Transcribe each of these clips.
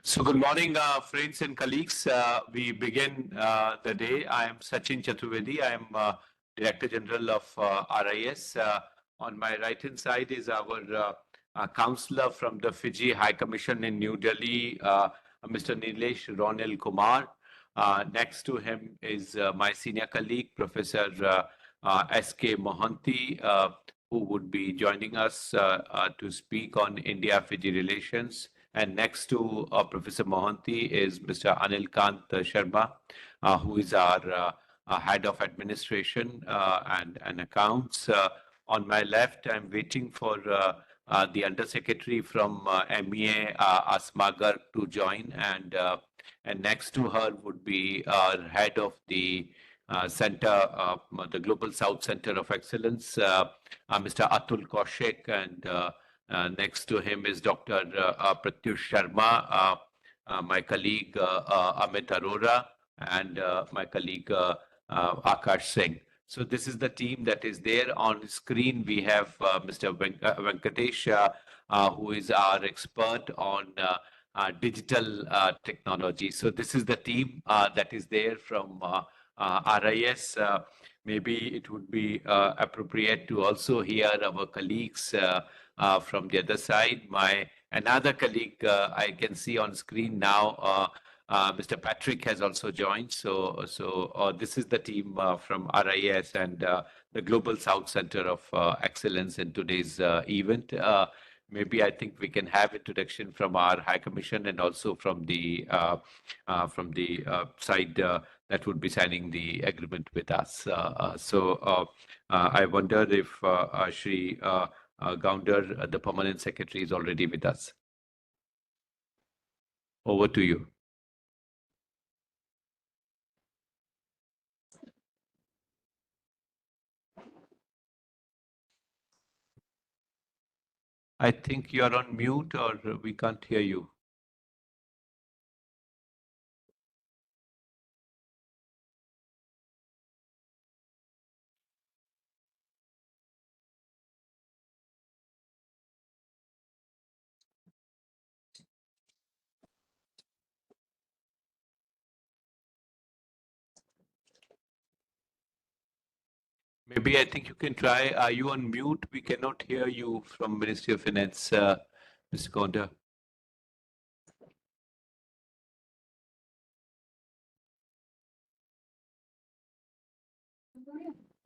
So good morning, friends and colleagues. We begin the day. I am Sachin Chaturvedi. I am Director General of RIS. On my right-hand side is our counselor from the Fiji High Commission in New Delhi, Mr. Nilesh Ronil Kumar. Next to him is my senior colleague, Professor S.K. Mohanty, who would be joining us to speak on India-Fiji relations. And next to Professor Mohanty is Mr. Anil Kant Sharma, who is our head of administration and accounts. On my left, I'm waiting for the undersecretary from MEA, Asma Garg, to join, and next to her would be our head of the center, the Global South Center of Excellence, Mr. Atul Kaushik, and next to him is Dr. Pratyush Sharma, my colleague Amit Arora, and my colleague Akash Singh. So this is the team that is there on screen. We have Mr. Venkatesh, who is our expert on digital technology. So this is the team that is there from RIS. Maybe it would be appropriate to also hear our colleagues from the other side. My another colleague I can see on screen now, Mr. Patrick has also joined. So this is the team from RIS and the Global South Center of Excellence in today's event. Maybe I think we can have introduction from our High Commission and also from the side that would be signing the agreement with us. I wonder if Shri Gounder, the Permanent Secretary, is already with us. Over to you. I think you are on mute or we can't hear you. Maybe I think you can try. Are you on mute? We cannot hear you from Ministry of Finance, Mr. Gounder.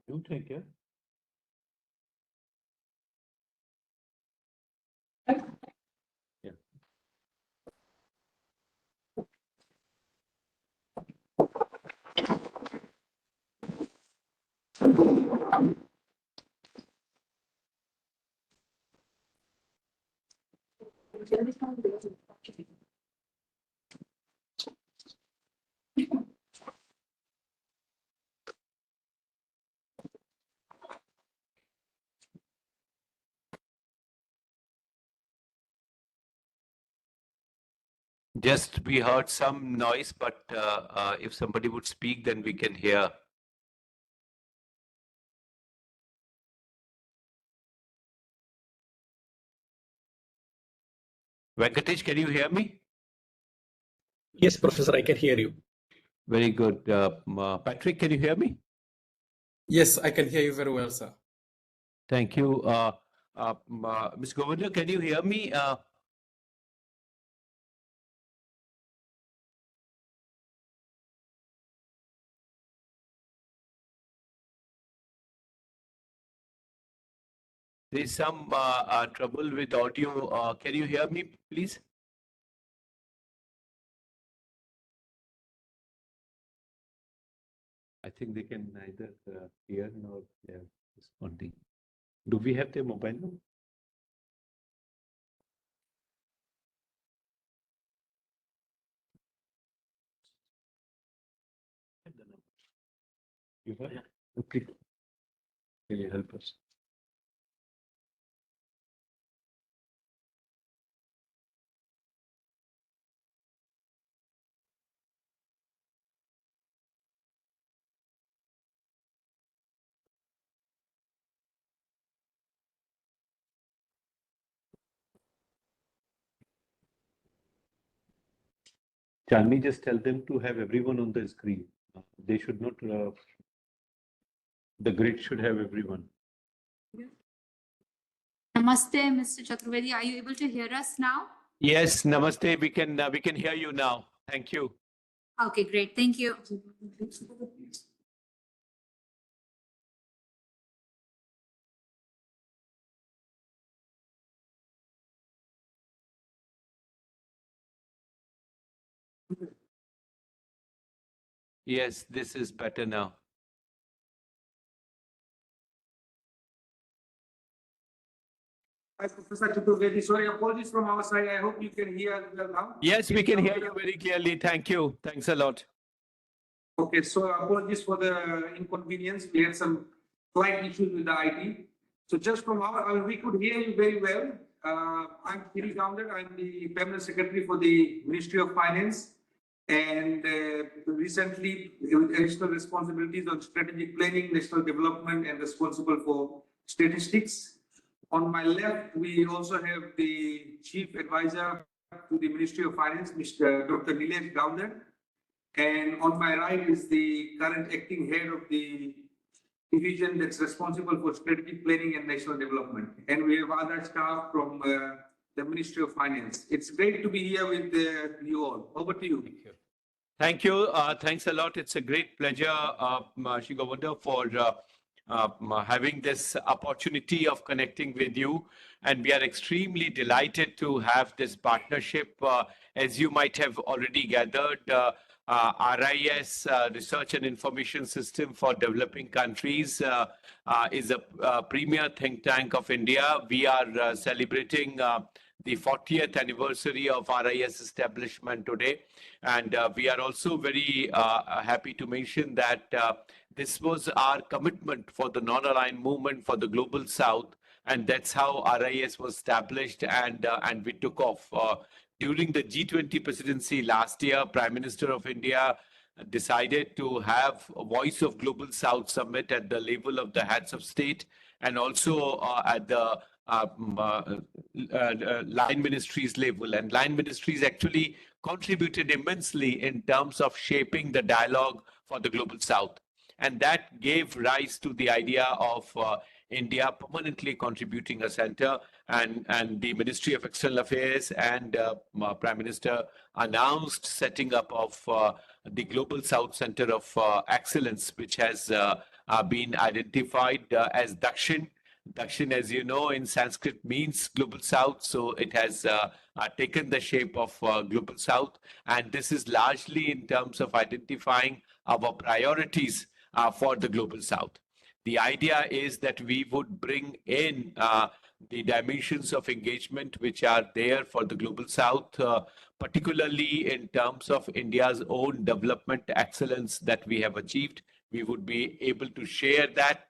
You take it. Yeah. Just we heard some noise, but if somebody would speak, then we can hear. Venkatesh, can you hear me? Yes, Professor, I can hear you. Very good. Patrick, can you hear me? Yes, I can hear you very well, sir. Thank you. Ms. Governor, can you hear me? There's some trouble with audio. Can you hear me, please? I think they can neither hear nor they're responding. Do we have their mobile number? You have? Yeah. Okay. Can you help us? Chandni, just tell them to have everyone on the screen. They should not, the grid should have everyone. Namaste, Mr. Chaturvedi. Are you able to hear us now? Yes, namaste. We can hear you now. Thank you. Okay, great. Thank you. Yes, this is better now. Hi, Professor Chaturvedi. Sorry, apologies from our side. I hope you can hear well now. Yes, we can hear you very clearly. Thank you. Thanks a lot. Okay, so apologies for the inconvenience. We had some slight issues with the IT. So just from we could hear you very well. I'm Fiji Gounder. I'm the Permanent Secretary for the Ministry of Finance, and recently with additional responsibilities on strategic planning, national development, and responsible for statistics. On my left, we also have the Chief Advisor to the Ministry of Finance, Mr. Dr. Nilesh Gounder. And on my right is the current acting head of the division that's responsible for strategic planning and national development. And we have other staff from the Ministry of Finance. It's great to be here with you all. Over to you. Thank you. Thanks a lot. It's a great pleasure, Shigawanda, for having this opportunity of connecting with you. And we are extremely delighted to have this partnership. As you might have already gathered, RIS, Research and Information System for Developing Countries, is a premier think tank of India. We are celebrating the 40th anniversary of RIS establishment today. And we are also very happy to mention that this was our commitment for the non-aligned movement for the Global South. And that's how RIS was established, and we took off. During the G20 presidency last year, Prime Minister of India decided to have a Voice of Global South summit at the level of the heads of state, and also at the line ministries level. And line ministries actually contributed immensely in terms of shaping the dialogue for the Global South. And that gave rise to the idea of India permanently contributing a center, and the Ministry of External Affairs and Prime Minister announced setting up of the Global South Center of Excellence, which has been identified as DAKSHIN. DAKSHIN, as you know, in Sanskrit means Global South, so it has taken the shape of Global South. And this is largely in terms of identifying our priorities for the Global South. The idea is that we would bring in the dimensions of engagement which are there for the Global South, particularly in terms of India's own development excellence that we have achieved. We would be able to share that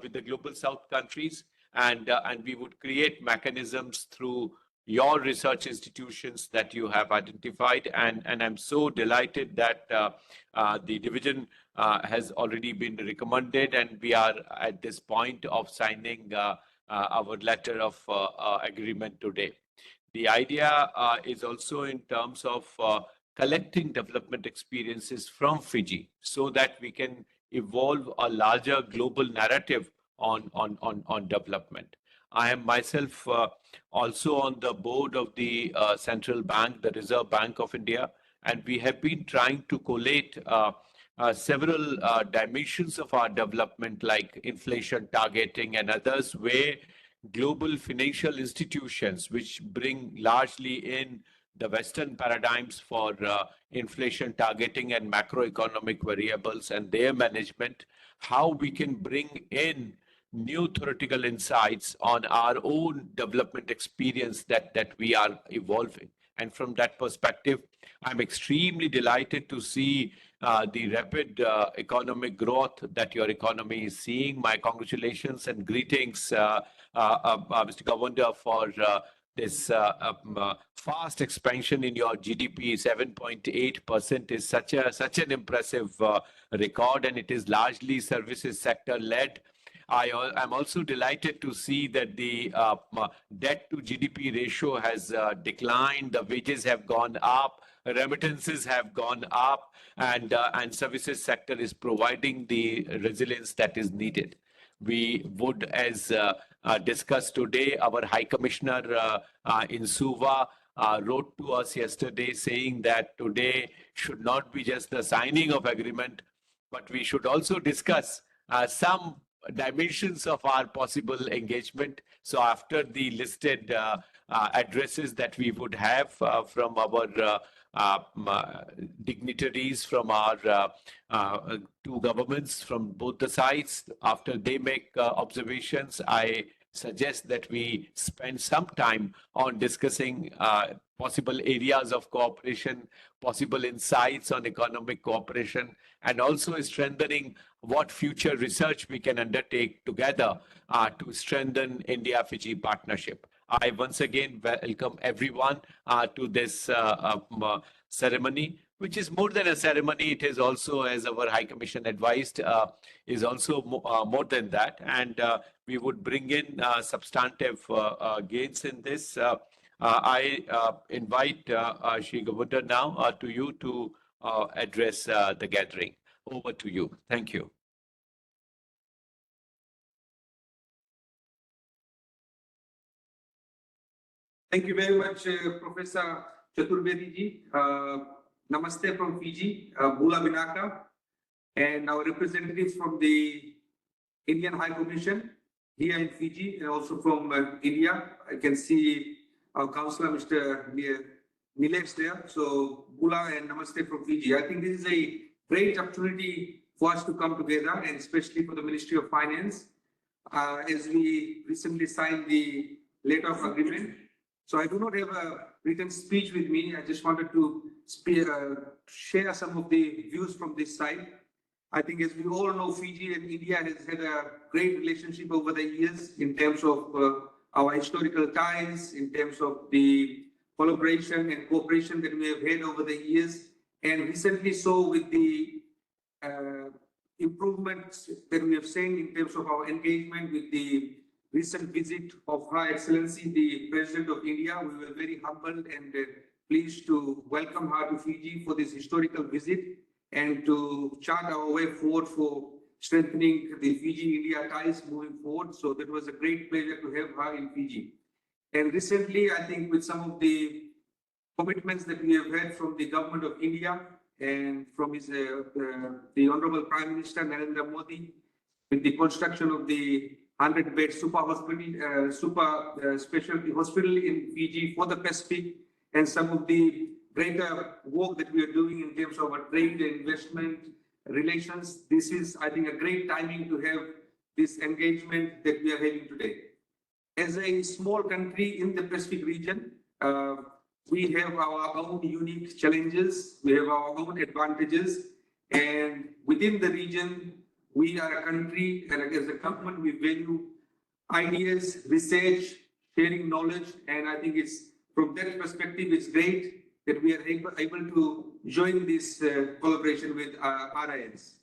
with the Global South countries, and we would create mechanisms through your research institutions that you have identified. And I'm so delighted that the division has already been recommended, and we are at this point of signing our letter of agreement today. The idea is also in terms of collecting development experiences from Fiji so that we can evolve a larger global narrative on development. I am myself also on the board of the Central Bank, the Reserve Bank of India, and we have been trying to collate several dimensions of our development, like inflation targeting and others, where global financial institutions, which bring largely in the Western paradigms for inflation targeting and macroeconomic variables and their management, how we can bring in new theoretical insights on our own development experience that we are evolving. And from that perspective, I'm extremely delighted to see the rapid economic growth that your economy is seeing. My congratulations and greetings, Mr. Gawanda, for this fast expansion in your GDP. 7.8% is such an impressive record, and it is largely services sector led. I'm also delighted to see that the debt to GDP ratio has declined, the wages have gone up, remittances have gone up, and services sector is providing the resilience that is needed. We would, as discussed today, our High Commissioner in Suva wrote to us yesterday saying that today should not be just the signing of agreement, but we should also discuss some dimensions of our possible engagement. So after the listed addresses that we would have from our dignitaries, from our two governments, from both the sides, after they make observations, I suggest that we spend some time on discussing possible areas of cooperation, possible insights on economic cooperation, and also strengthening what future research we can undertake together to strengthen India-Fiji partnership. I once again welcome everyone to this ceremony, which is more than a ceremony. It is also, as our High Commission advised, is also more than that. And we would bring in substantive gains in this. I invite Shri Govardhan now to you to address the gathering. Over to you. Thank you. Thank you very much, Professor Chaturvedi ji. Namaste from Fiji, Bula Binaka, and our representatives from the Indian High Commission here in Fiji, and also from India. I can see our Councillor, Mr. Nilesh there. So, Bula and Namaste from Fiji. I think this is a great opportunity for us to come together, and especially for the Ministry of Finance, as we recently signed the letter of agreement. So I do not have a written speech with me. I just wanted to share some of the views from this side. I think, as we all know, Fiji and India has had a great relationship over the years in terms of our historical ties, in terms of the collaboration and cooperation that we have had over the years. And recently so with the improvements that we have seen in terms of our engagement with the recent visit of Her Excellency, the President of India. We were very humbled and pleased to welcome her to Fiji for this historical visit and to chart our way forward for strengthening the Fiji-India ties moving forward. So that was a great pleasure to have her in Fiji. And recently, I think with some of the commitments that we have had from the government of India and from his, the Honorable Prime Minister Narendra Modi, with the construction of the 100-bed super specialty hospital in Fiji for the Pacific, and some of the greater work that we are doing in terms of our trade and investment relations. This is, I think, a great timing to have this engagement that we are having today. As a small country in the Pacific region, we have our own unique challenges, we have our own advantages, and within the region, we are a country, and as a government, we value ideas, research, sharing knowledge, and I think it's from that perspective, it's great that we are able to join this collaboration with RIS.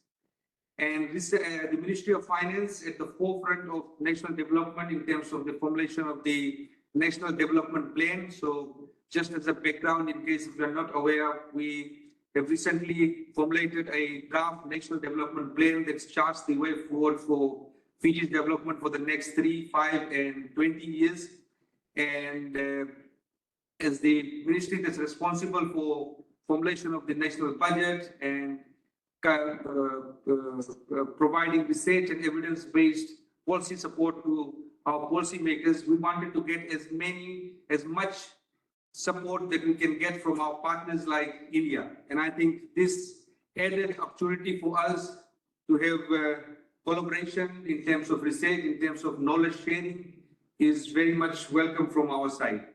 And this, the Ministry of Finance at the forefront of national development in terms of the formulation of the National Development Plan. So just as a background, in case if you are not aware, we have recently formulated a draft National Development Plan that charts the way forward for Fiji's development for the next 3, 5, and 20 years. And as the ministry that's responsible for formulation of the national budget and providing research and evidence-based policy support to our policymakers, we wanted to get as much support that we can get from our partners like India. And I think this added opportunity for us to have collaboration in terms of research, in terms of knowledge sharing, is very much welcome from our side.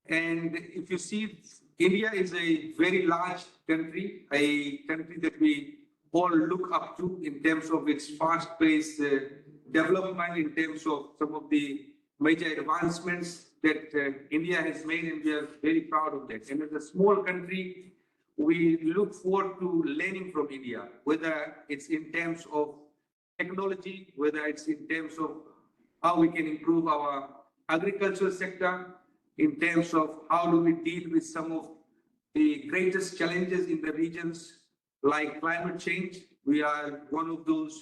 And if you see, India is a very large country, a country that we all look up to in terms of its fast-paced development, in terms of some of the major advancements that India has made, and we are very proud of that. And as a small country, we look forward to learning from India, whether it's in terms of technology, whether it's in terms of how we can improve our agricultural sector, in terms of how do we deal with some of the greatest challenges in the regions like climate change. We are one of those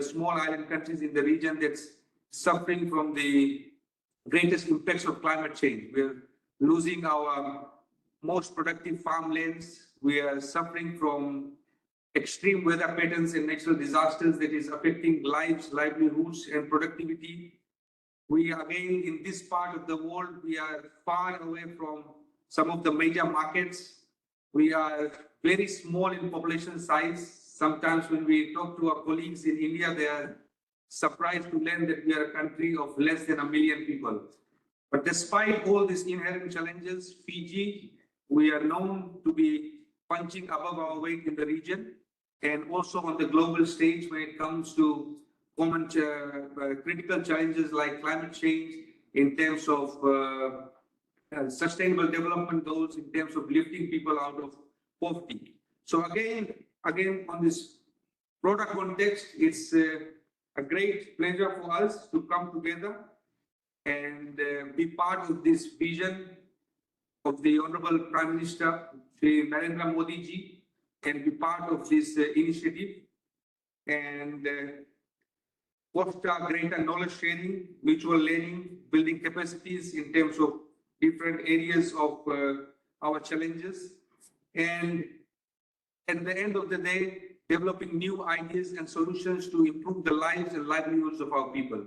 small island countries in the region that's suffering from the greatest impacts of climate change. We're losing our most productive farmlands. We are suffering from extreme weather patterns and natural disasters that is affecting lives, livelihoods, and productivity. We again, in this part of the world, we are far away from some of the major markets. We are very small in population size. Sometimes when we talk to our colleagues in India, they are surprised to learn that we are a country of less than 1 million people. But despite all these inherent challenges, Fiji, we are known to be punching above our weight in the region and also on the global stage when it comes to common critical challenges like climate change, in terms of sustainable development goals, in terms of lifting people out of poverty. So again, on this broader context, it's a great pleasure for us to come together and be part of this vision of the Honorable Prime Minister, Shri Narendra Modi ji, and be part of this initiative and foster greater knowledge sharing, mutual learning, building capacities in terms of different areas of our challenges, and at the end of the day, developing new ideas and solutions to improve the lives and livelihoods of our people.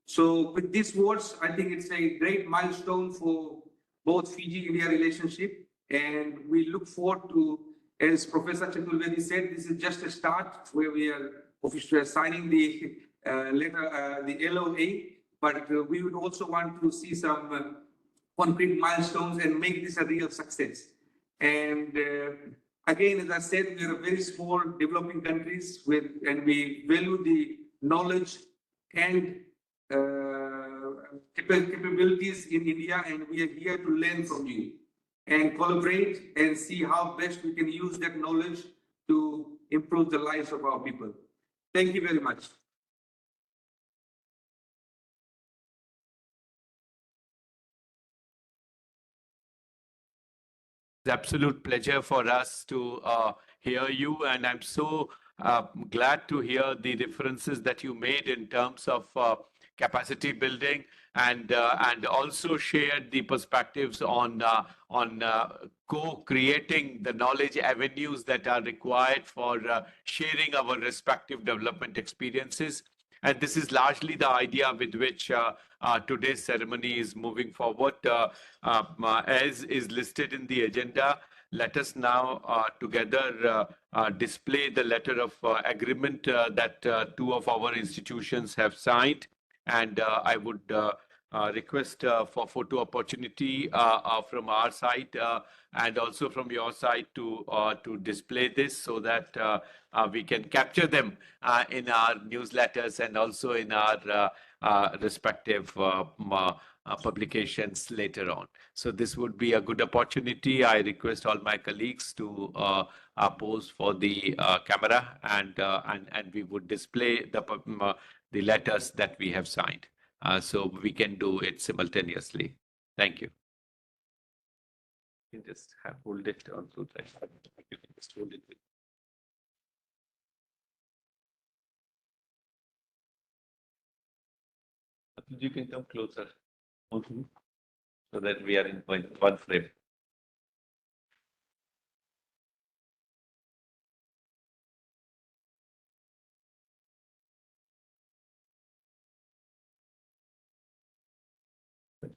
So with these words, I think it's a great milestone for both Fiji-India relationship, and we look forward to, as Professor Chaturvedi said, this is just a start where we are officially signing the letter, the LoA, but we would also want to see some concrete milestones and make this a real success. And again, as I said, we are a very small developing countries and we value the knowledge and capabilities in India, and we are here to learn from you and collaborate and see how best we can use that knowledge to improve the lives of our people. Thank you very much. Absolute pleasure for us to hear you, and I'm so glad to hear the references that you made in terms of capacity building, and also shared the perspectives on co-creating the knowledge avenues that are required for sharing our respective development experiences. And this is largely the idea with which today's ceremony is moving forward. As is listed in the agenda, let us now together display the letter of agreement that two of our institutions have signed. And I would request for photo opportunity from our side and also from your side to display this so that we can capture them in our newsletters and also in our respective publications later on. So this would be a good opportunity. I request all my colleagues to pose for the camera, and we would display the letters that we have signed. So we can do it simultaneously. Thank you. You can just hold it onto that. You can just hold it. You can come closer so that we are in one frame.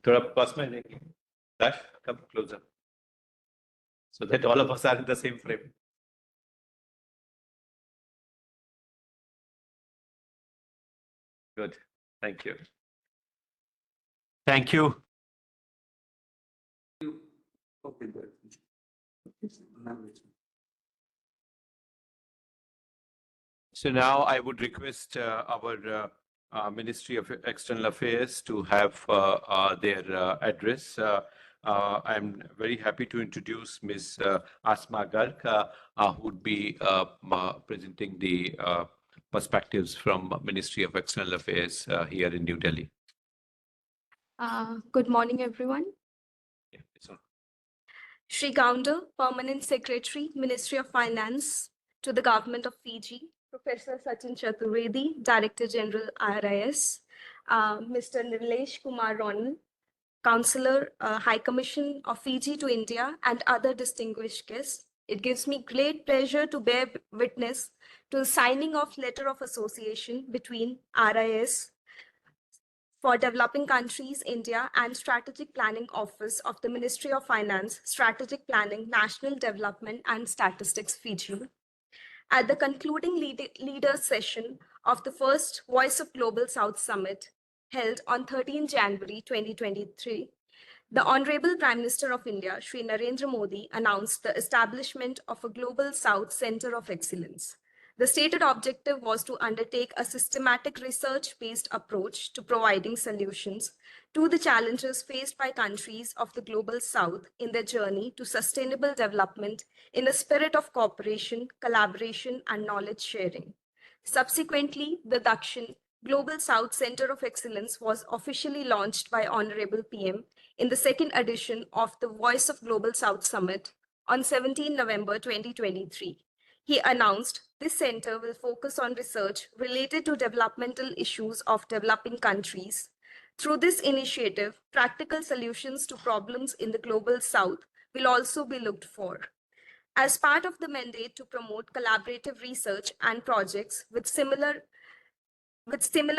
थोड़ा पास में देखिए, Dash, come closer, so that all of us are in the same frame. Good, thank you. Thank you. So now I would request our Ministry of External Affairs to have their address. I'm very happy to introduce Ms. Asma Garg, who would be presenting the perspectives from Ministry of External Affairs here in New Delhi. Good morning, everyone. Yeah, it's on. Shri Gounder, Permanent Secretary, Ministry of Finance to the Government of Fiji, Professor Sachin Chaturvedi, Director General IRIS, Mr. Nilesh Kumar Ronald, Counselor, High Commission of Fiji to India, and other distinguished guests. It gives me great pleasure to bear witness to the signing of Letter of Association between RIS for Developing Countries, India, and Strategic Planning Office of the Ministry of Finance, Strategic Planning, National Development and Statistics, Fiji. At the concluding leaders session of the first Voice of Global South Summit held on 13 January 2023, the Honorable Prime Minister of India, Shri Narendra Modi, announced the establishment of a Global South Center of Excellence. The stated objective was to undertake a systematic research-based approach to providing solutions to the challenges faced by countries of the Global South in their journey to sustainable development in a spirit of cooperation, collaboration, and knowledge sharing. Subsequently, the DAKSHIN Global South Center of Excellence was officially launched by Honorable PM in the second edition of the Voice of Global South Summit on 17 November 2023. He announced this center will focus on research related to developmental issues of developing countries. Through this initiative, practical solutions to problems in the Global South will also be looked for. As part of the mandate to promote collaborative research and projects with similar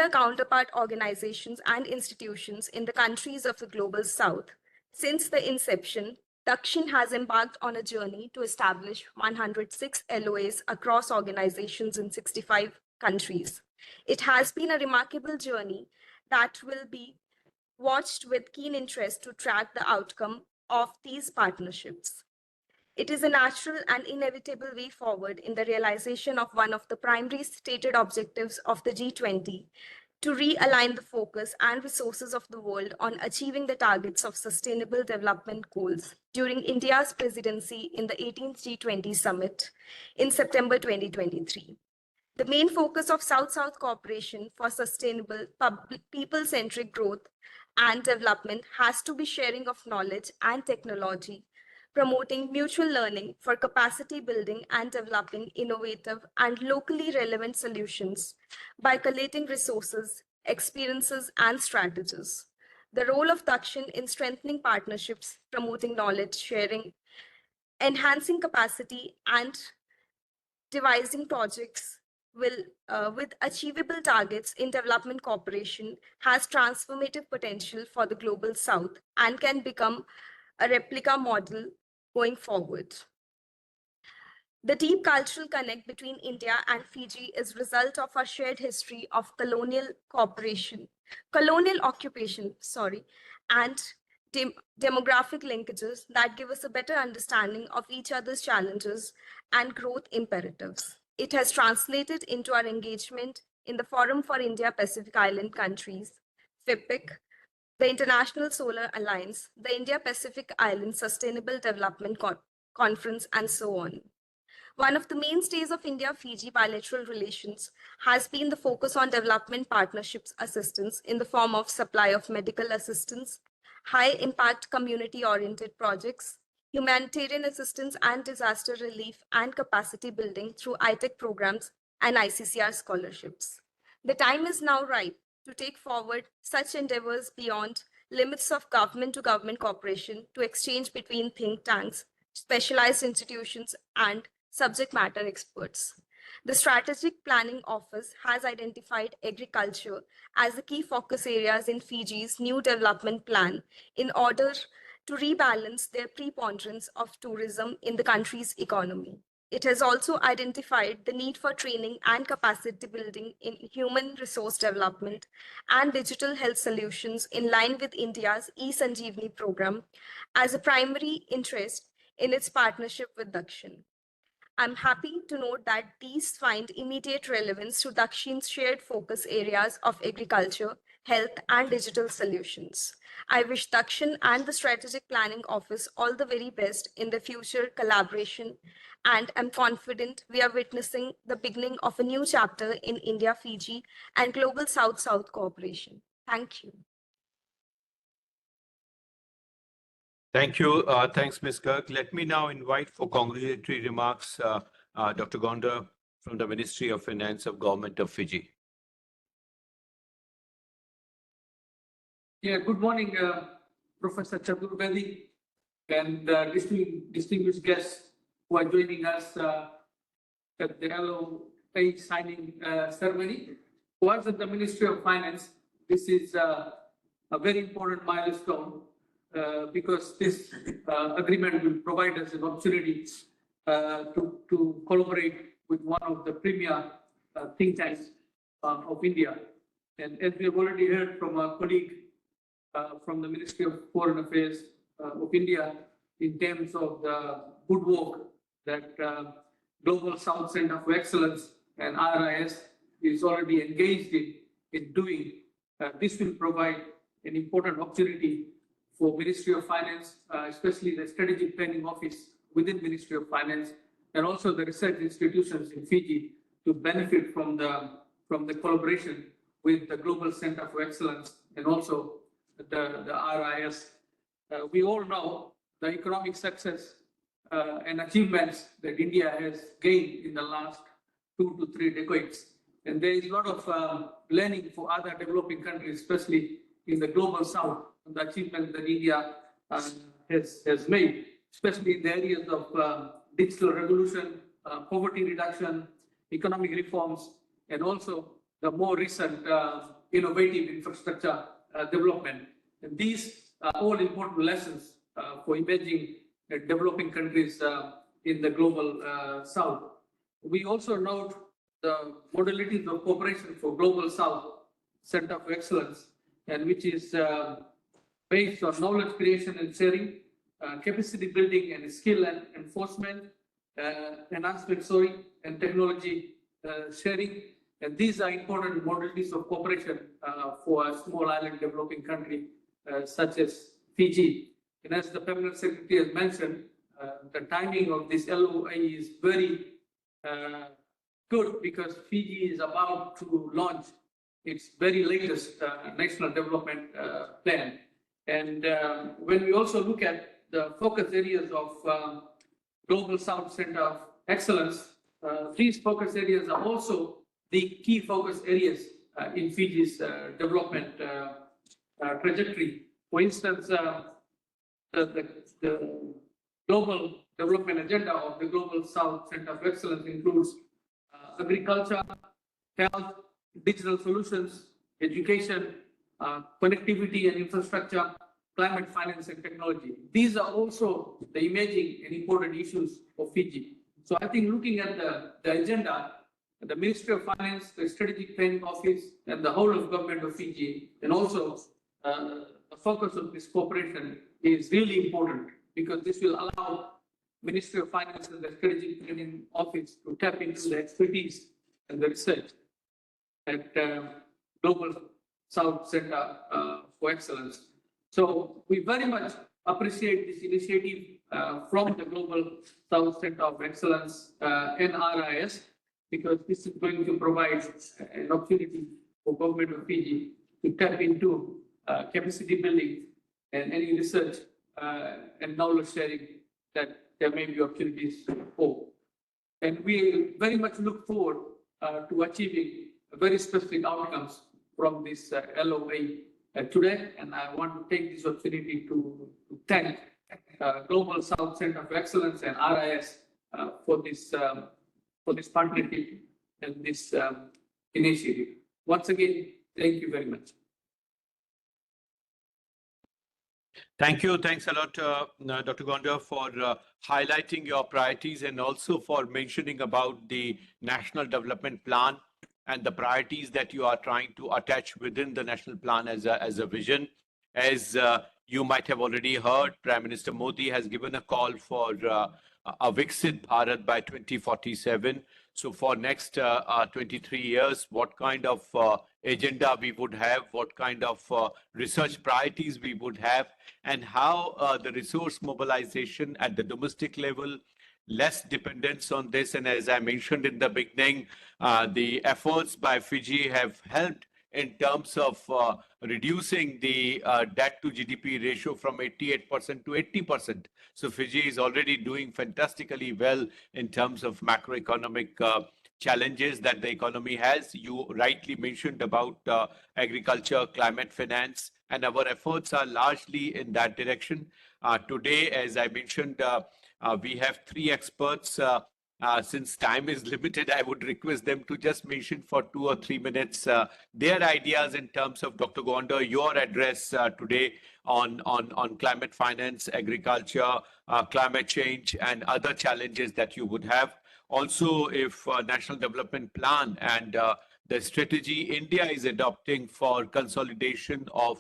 counterpart organizations and institutions in the countries of the Global South, since the inception, DAKSHIN has embarked on a journey to establish 106 LoAs across organizations in 65 countries. It has been a remarkable journey that will be watched with keen interest to track the outcome of these partnerships. It is a natural and inevitable way forward in the realization of one of the primary stated objectives of the G20, to realign the focus and resources of the world on achieving the targets of Sustainable Development Goals during India's presidency in the 18th G20 Summit in September 2023. The main focus of South-South cooperation for sustainable, people-centric growth and development has to be sharing of knowledge and technology, promoting mutual learning for capacity building and developing innovative and locally relevant solutions by collating resources, experiences, and strategies. The role of DAKSHIN in strengthening partnerships, promoting knowledge sharing, enhancing capacity, and devising projects with achievable targets in development cooperation has transformative potential for the Global South and can become a replica model going forward. The deep cultural connect between India and Fiji is a result of our shared history of colonial occupation, and demographic linkages that give us a better understanding of each other's challenges and growth imperatives. It has translated into our engagement in the Forum for India-Pacific Island Countries, FIPIC, the International Solar Alliance, the India-Pacific Island Sustainable Development Conference, and so on. One of the mainstays of India-Fiji bilateral relations has been the focus on development partnerships assistance in the form of supply of medical assistance, high-impact community-oriented projects, humanitarian assistance and disaster relief and capacity building through ITEC programs and ICCR scholarships. The time is now ripe to take forward such endeavors beyond limits of government-to-government cooperation to exchange between think tanks, specialized institutions, and subject matter experts. The Strategic Planning Office has identified agriculture as the key focus areas in Fiji's new development plan in order to rebalance their preponderance of tourism in the country's economy. It has also identified the need for training and capacity building in human resource development and digital health solutions in line with India's e-Sanjeevani program as a primary interest in its partnership with DAKSHIN. I'm happy to note that these find immediate relevance to DAKSHIN's shared focus areas of agriculture, health, and digital solutions. I wish Dakshin and the Strategic Planning Office all the very best in the future collaboration, and I'm confident we are witnessing the beginning of a new chapter in India-Fiji and global South-South cooperation. Thank you. Thank you. Thanks, Ms. Garg. Let me now invite for congratulatory remarks Dr. Gonda from the Ministry of Finance of Government of Fiji. Yeah, good morning, Professor Chaturvedi and distinguished guests who are joining us at the LoA signing ceremony. For us at the Ministry of Finance, this is a very important milestone because this agreement will provide us an opportunity to collaborate with one of the premier think tanks of India. And as we have already heard from our colleague from the Ministry of Foreign Affairs of India, in terms of the good work that Global South Center for Excellence and RIS is already engaged in doing, this will provide an important opportunity for Ministry of Finance, especially the Strategic Planning Office within Ministry of Finance, and also the research institutions in Fiji to benefit from the collaboration with the Global Center for Excellence and also the RIS. We all know the economic success and achievements that India has gained in the last 2 to 3 decades. And there is a lot of learning for other developing countries, especially in the global south, and the achievements that India has made, especially in the areas of digital revolution, poverty reduction, economic reforms, and also the more recent innovative infrastructure development. And these are all important lessons for emerging developing countries in the global south. We also note the modalities of cooperation for Global South Center for Excellence, and which is based on knowledge creation and sharing, capacity building and skill and enforcement, enhancement, and technology sharing. And these are important modalities of cooperation for a small island developing country such as Fiji. And as the Permanent Secretary has mentioned, the timing of this LoA is very good because Fiji is about to launch its very latest national development plan. And when we also look at the focus areas of Global South Center of Excellence, these focus areas are also the key focus areas in Fiji's development trajectory. For instance, the global development agenda of the Global South Center of Excellence includes agriculture, health, digital solutions, education, connectivity and infrastructure, climate finance and technology. These are also the emerging and important issues of Fiji. So I think looking at the agenda, the Ministry of Finance, the Strategic Planning Office, and the whole of government of Fiji, and also the focus of this cooperation is really important because this will allow Ministry of Finance and the Strategic Planning Office to tap into the expertise and the research at Global South Center for Excellence. So we very much appreciate this initiative from the Global South Center of Excellence and RIS, because this is going to provide an opportunity for government of Fiji to tap into capacity building and any research and knowledge sharing that there may be opportunities for. And we very much look forward to achieving very specific outcomes from this LoA today. And I want to take this opportunity to thank Global South Center for Excellence and RIS for this partnership and this initiative. Once again, thank you very much. Thank you. Thanks a lot, Dr. Gonda, for highlighting your priorities and also for mentioning about the National Development Plan and the priorities that you are trying to attach within the national plan as a vision. As you might have already heard, Prime Minister Modi has given a call for a Viksit Bharat by 2047. So for next 23 years, what kind of agenda we would have, what kind of research priorities we would have, and how the resource mobilization at the domestic level, less dependence on this. And as I mentioned in the beginning, the efforts by Fiji have helped in terms of reducing the debt to GDP ratio from 88% to 80%. So Fiji is already doing fantastically well in terms of macroeconomic challenges that the economy has. You rightly mentioned about agriculture, climate finance, and our efforts are largely in that direction. Today, as I mentioned, we have three experts. Since time is limited, I would request them to just mention for 2 or 3 minutes their ideas in terms of, Dr. Gonda, your address today on climate finance, agriculture, climate change, and other challenges that you would have. Also, if National Development Plan and the strategy India is adopting for consolidation of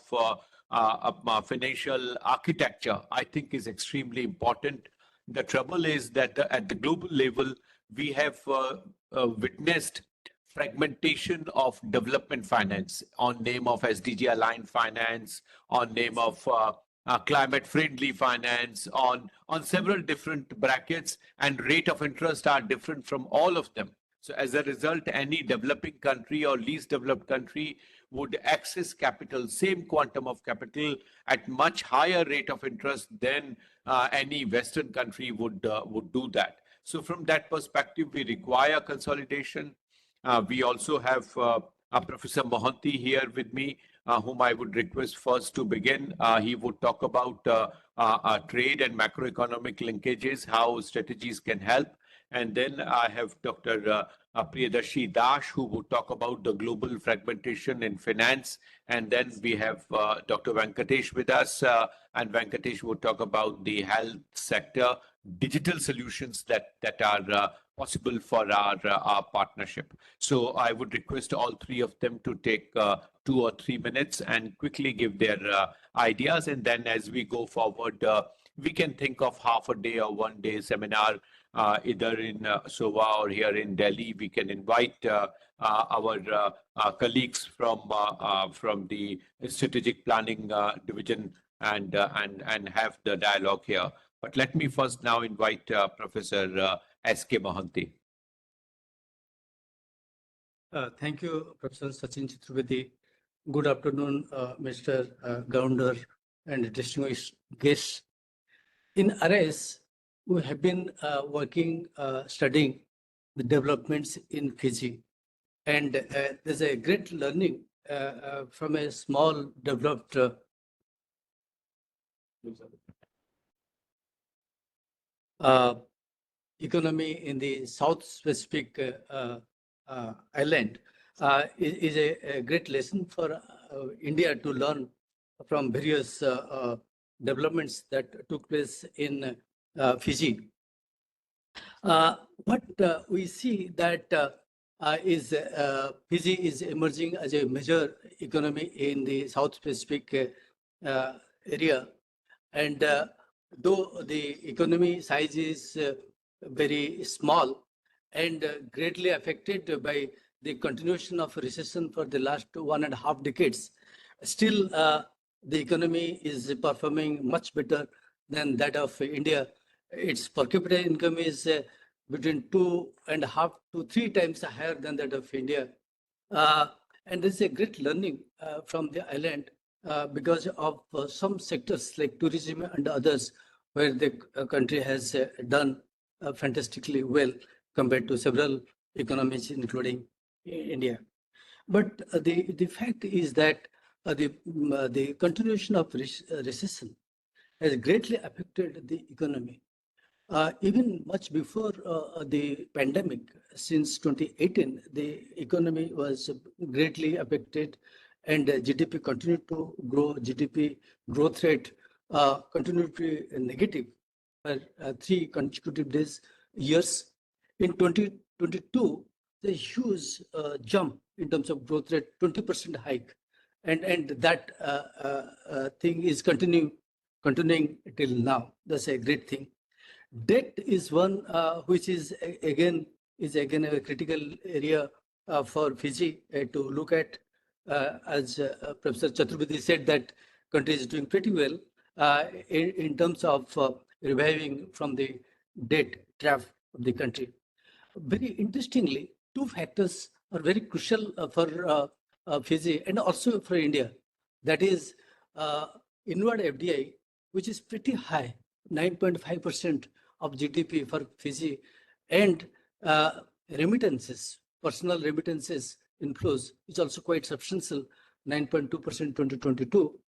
financial architecture, I think is extremely important. The trouble is that at the global level, we have witnessed fragmentation of development finance on name of SDG aligned finance, on name of climate friendly finance, on several different brackets, and rate of interest are different from all of them. So as a result, any developing country or least developed country would access capital, same quantum of capital, at much higher rate of interest than any Western country would do that. So from that perspective, we require consolidation. We also have Professor Mohanty here with me, whom I would request first to begin. He would talk about trade and macroeconomic linkages, how strategies can help. And then I have Dr. Priyadarshi Das, who would talk about the global fragmentation in finance. And then we have Dr. Venkatesh with us, and Venkatesh would talk about the health sector, digital solutions that are possible for our partnership. So I would request all three of them to take 2 or 3 minutes and quickly give their ideas. And then as we go forward, we can think of half a day or 1 day seminar, either in SOA or here in Delhi. We can invite our colleagues from the strategic planning division and have the dialogue here. But let me first now invite Professor S.K. Mohanty. Thank you, Professor Sachin Chaturvedi. Good afternoon, Mr. Gounder and distinguished guests. In RIS, we have been studying the developments in Fiji. And there's a great learning from a small developed economy in the South Pacific island is a great lesson for India to learn from various developments that took place in Fiji. What we see that is Fiji is emerging as a major economy in the South Pacific area, and though the economy size is very small and greatly affected by the continuation of recession for the last 1.5 decades, still the economy is performing much better than that of India. Its per capita income is between 2.5 to 3 times higher than that of India. And there's a great learning from the island because of some sectors like tourism and others, where the country has done fantastically well compared to several economies, including India. But the fact is that the continuation of recession has greatly affected the economy. Even much before the pandemic, since 2018, the economy was greatly affected, and GDP continued to grow. GDP growth rate continued to be negative for 3 consecutive years. In 2022, the huge jump in terms of growth rate, 20% hike, and that thing is continuing till now. That's a great thing. Debt is one which is again a critical area for Fiji to look at. As Professor Chaturvedi said, that country is doing pretty well in terms of reviving from the debt trap of the country. Very interestingly, two factors are very crucial for Fiji and also for India. That is inward FDI, which is pretty high, 9.5% of GDP for Fiji, and remittances, personal remittances inflows, is also quite substantial, 9.2% 2022.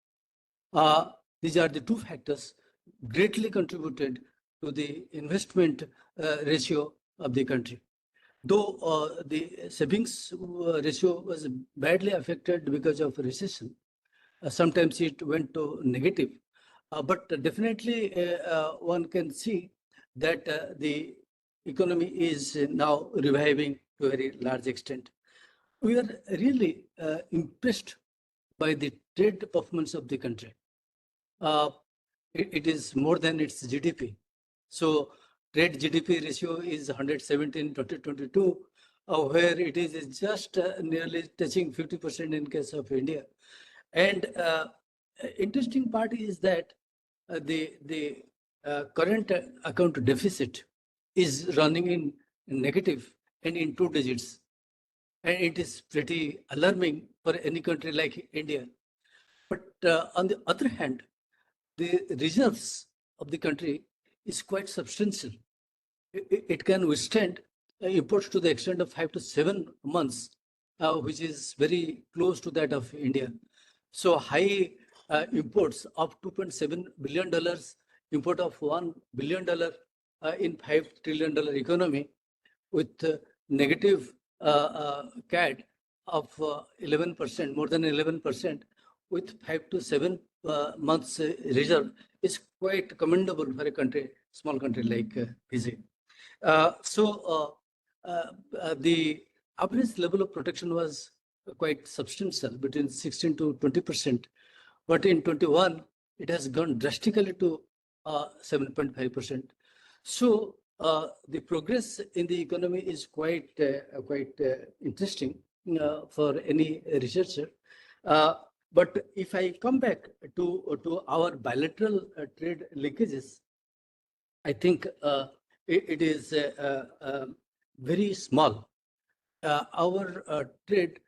These are the two factors greatly contributed to the investment ratio of the country. Though the savings ratio was badly affected because of recession, sometimes it went to negative. But definitely one can see that the economy is now reviving to a very large extent. We are really impressed by the trade performance of the country. It is more than its GDP. So trade GDP ratio is 117 in 2022, where it is just nearly touching 50% in case of India. And interesting part is that the current account deficit is running in negative and in 2 digits. And it is pretty alarming for any country like India. But on the other hand, the reserves of the country is quite substantial. It can withstand imports to the extent of 5 to 7 months, which is very close to that of India. So high imports of $2.7 billion, import of $1 billion in $5 trillion economy with negative CAD of 11%, more than 11%, with 5 to 7 months reserve is quite commendable for a country, small country like Fiji. So the average level of protection was quite substantial, between 16 to 20%. But in 21, it has gone drastically to 7.5%. So the progress in the economy is quite interesting for any researcher. But if I come back to our bilateral trade linkages, I think it is very small. Our trade,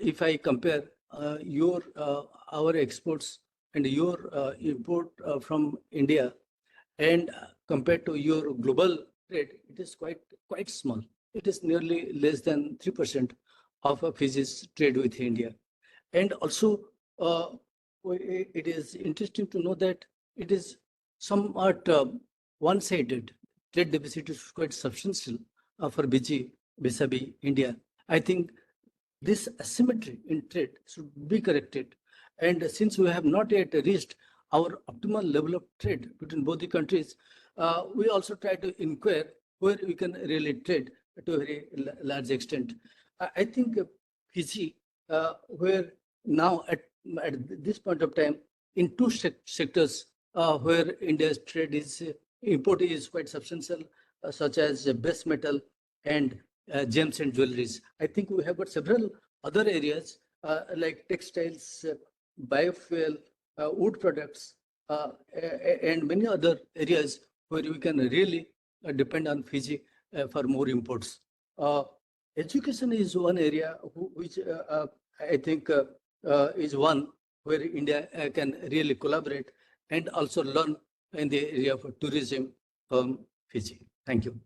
if I compare our exports and your import from India, and compared to your global trade, it is quite small. It is nearly less than 3% of Fiji's trade with India. And also, it is interesting to know that it is somewhat one-sided. Trade deficit is quite substantial for Fiji vis-a-vis India. I think this asymmetry in trade should be corrected. And since we have not yet reached our optimal level of trade between both the countries, we also try to inquire where we can really trade to a very large extent. I think Fiji, where now at this point of time, in two sectors where India's trade is, import is quite substantial, such as base metal and gems and jewelries. I think we have got several other areas like textiles, biofuel, wood products, and many other areas where we can really depend on Fiji for more imports. Education is one area which I think is one where India can really collaborate and also learn in the area of tourism from Fiji. Thank you.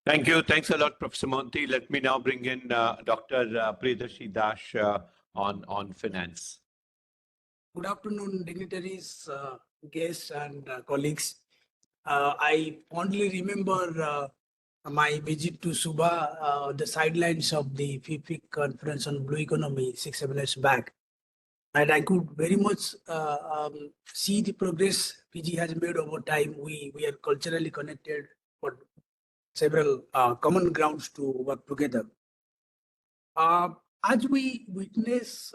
Thank you. Thanks a lot, Professor Monti. Let me now bring in Dr. Priyadarshi Dash on finance. Good afternoon, dignitaries, guests, and colleagues. I fondly remember my visit to Suba, the sidelines of the FIFIC conference on blue economy 6-7 years back. And I could very much see the progress Fiji has made over time. We are culturally connected for several common grounds to work together. as we witness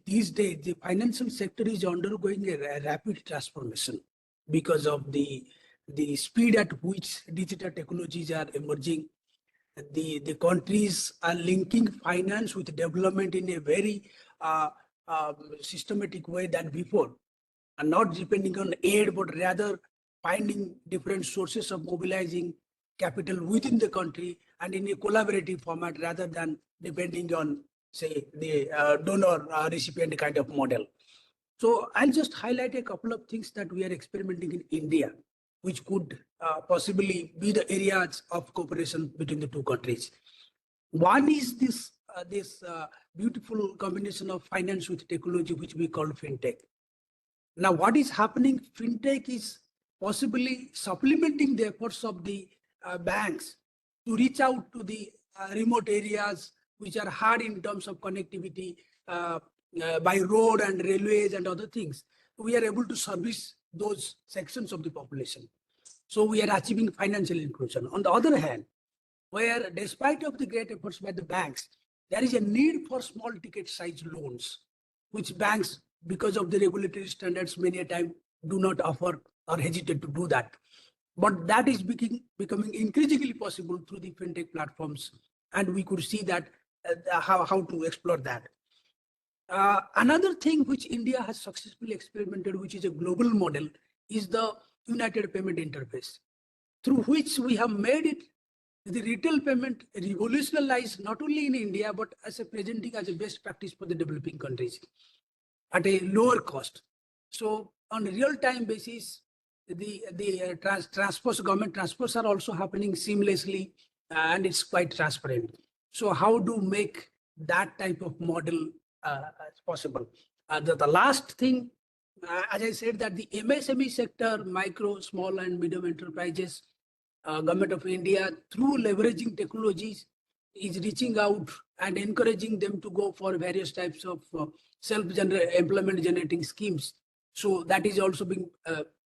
these days, the financial sector is undergoing a rapid transformation because of the speed at which digital technologies are emerging. The countries are linking finance with development in a very systematic way than before, and not depending on aid, but rather finding different sources of mobilizing capital within the country and in a collaborative format rather than depending on, say, the donor recipient kind of model. So I'll just highlight a couple of things that we are experimenting in India, which could possibly be the areas of cooperation between the two countries. One is this beautiful combination of finance with technology, which we call fintech. Now, what is happening? Fintech is possibly supplementing the efforts of the banks to reach out to the remote areas which are hard in terms of connectivity by road and railways and other things. We are able to service those sections of the population. So we are achieving financial inclusion. On the other hand, where despite of the great efforts by the banks, there is a need for small ticket size loans, which banks, because of the regulatory standards, many a time do not offer or hesitate to do that. But that is becoming increasingly possible through the fintech platforms, and we could see that how to explore that. Another thing which India has successfully experimented, which is a global model, is the United Payment Interface, through which we have made it the retail payment revolutionized not only in India, but as a presenting as a best practice for the developing countries at a lower cost. So on a real-time basis, the transfers, government transfers are also happening seamlessly, and it's quite transparent. So how to make that type of model possible? The last thing, as I said, that the MSME sector, micro, small and medium enterprises, Government of India, through leveraging technologies, is reaching out and encouraging them to go for various types of self-employment generating schemes. So that is also being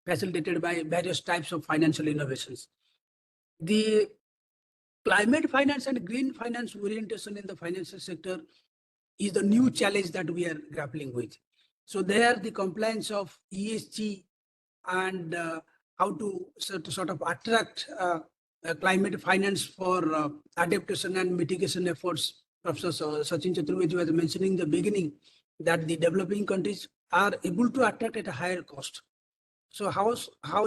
facilitated by various types of financial innovations. The climate finance and green finance orientation in the financial sector is the new challenge that we are grappling with. So there, the compliance of ESG and how to sort of attract climate finance for adaptation and mitigation efforts. Professor Sachin Chaturvedi was mentioning in the beginning that the developing countries are able to attract at a higher cost. So how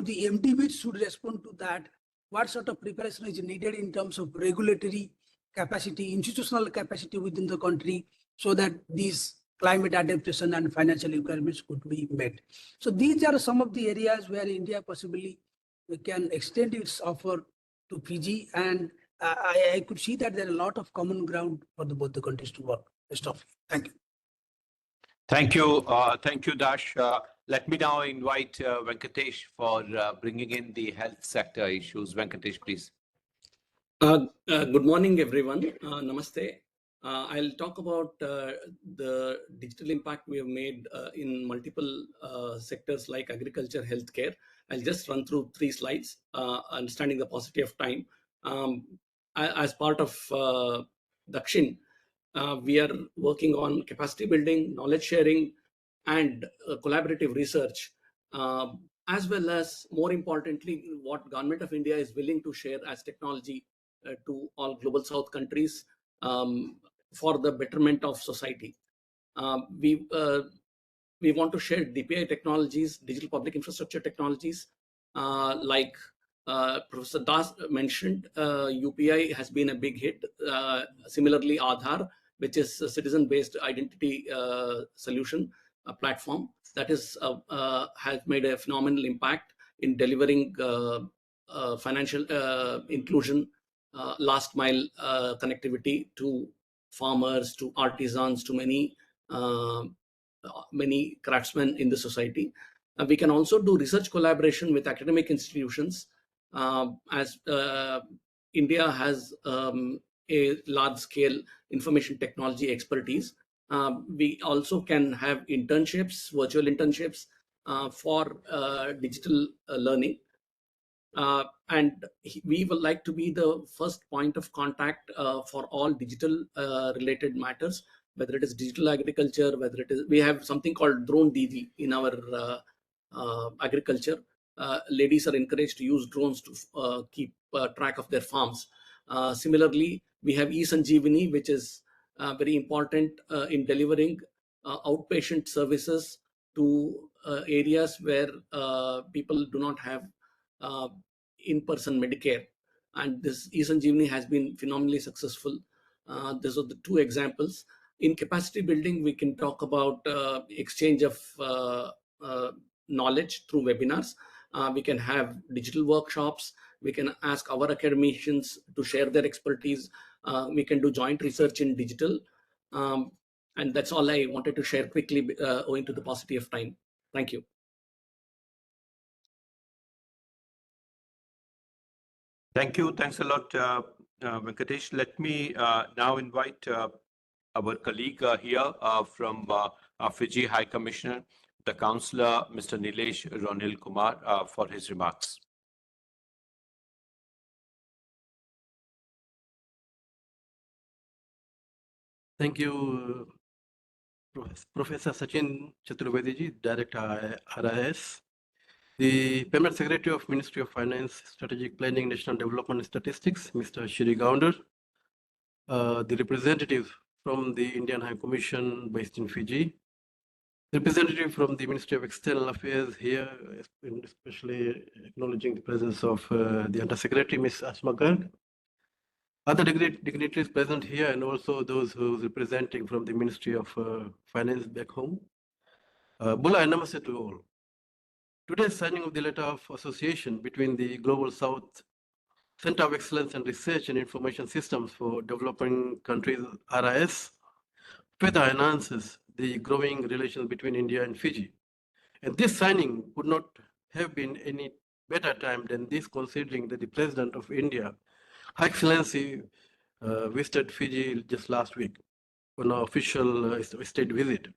the MDBs should respond to that? What sort of preparation is needed in terms of regulatory capacity, institutional capacity within the country, so that these climate adaptation and financial requirements could be met. So these are some of the areas where India possibly can extend its offer to Fiji, and I could see that there are a lot of common ground for both the countries to work. Thank you. Thank you, Dash. Let me now invite Venkatesh for bringing in the health sector issues. Venkatesh, please. Good morning, everyone. Namaste. I'll talk about the digital impact we have made in multiple sectors like agriculture, healthcare. I'll just run through 3 slides, understanding the paucity of time. As part of DAKSHIN, we are working on capacity building, knowledge sharing, and collaborative research, as well as, more importantly, what Government of India is willing to share as technology to all Global South countries for the betterment of society. We want to share DPI technologies, digital public infrastructure technologies, like Professor Das mentioned. UPI has been a big hit. Similarly, Aadhaar, which is a citizen-based identity solution platform, that is has made a phenomenal impact in delivering financial inclusion, last mile connectivity to farmers, to artisans, to many craftsmen in the society. We can also do research collaboration with academic institutions, as India has a large-scale information technology expertise. We also can have internships, virtual internships for digital learning. And we would like to be the first point of contact for all digital related matters, whether it is digital agriculture, whether it is, we have something called drone DD in our agriculture. Ladies are encouraged to use drones to keep track of their farms. Similarly, we have e-Sanjeevani, which is very important in delivering outpatient services to areas where people do not have in-person Medicare. And this e-Sanjeevani has been phenomenally successful. These are the two examples. In capacity building, we can talk about exchange of knowledge through webinars. We can have digital workshops. We can ask our academicians to share their expertise. We can do joint research in digital. And that's all I wanted to share quickly owing to the paucity of time. Thank you. Thank you. Thanks a lot, Venkatesh. Let me now invite our colleague here from Fiji High Commissioner, the Councillor, Mr. Nilesh Ronil Kumar, for his remarks. Thank you, Professor Sachin Chaturvedi ji, Director RIS, the Permanent Secretary of Ministry of Finance, Strategic Planning, National Development and Statistics, Mr. Shri Gounder, the representative from the Indian High Commission based in Fiji, representative from the Ministry of External Affairs here, especially acknowledging the presence of the Undersecretary, Ms. Asma Garg, other dignitaries present here, and also those who are representing from the Ministry of Finance back home. Bula and namaste to all. Today's signing of the letter of association between the Global South Center of Excellence and Research and Information Systems for Developing Countries, RIS, further enhances the growing relations between India and Fiji. And this signing would not have been any better time than this, considering that the President of India, Her Excellency, visited Fiji just last week on an official state visit.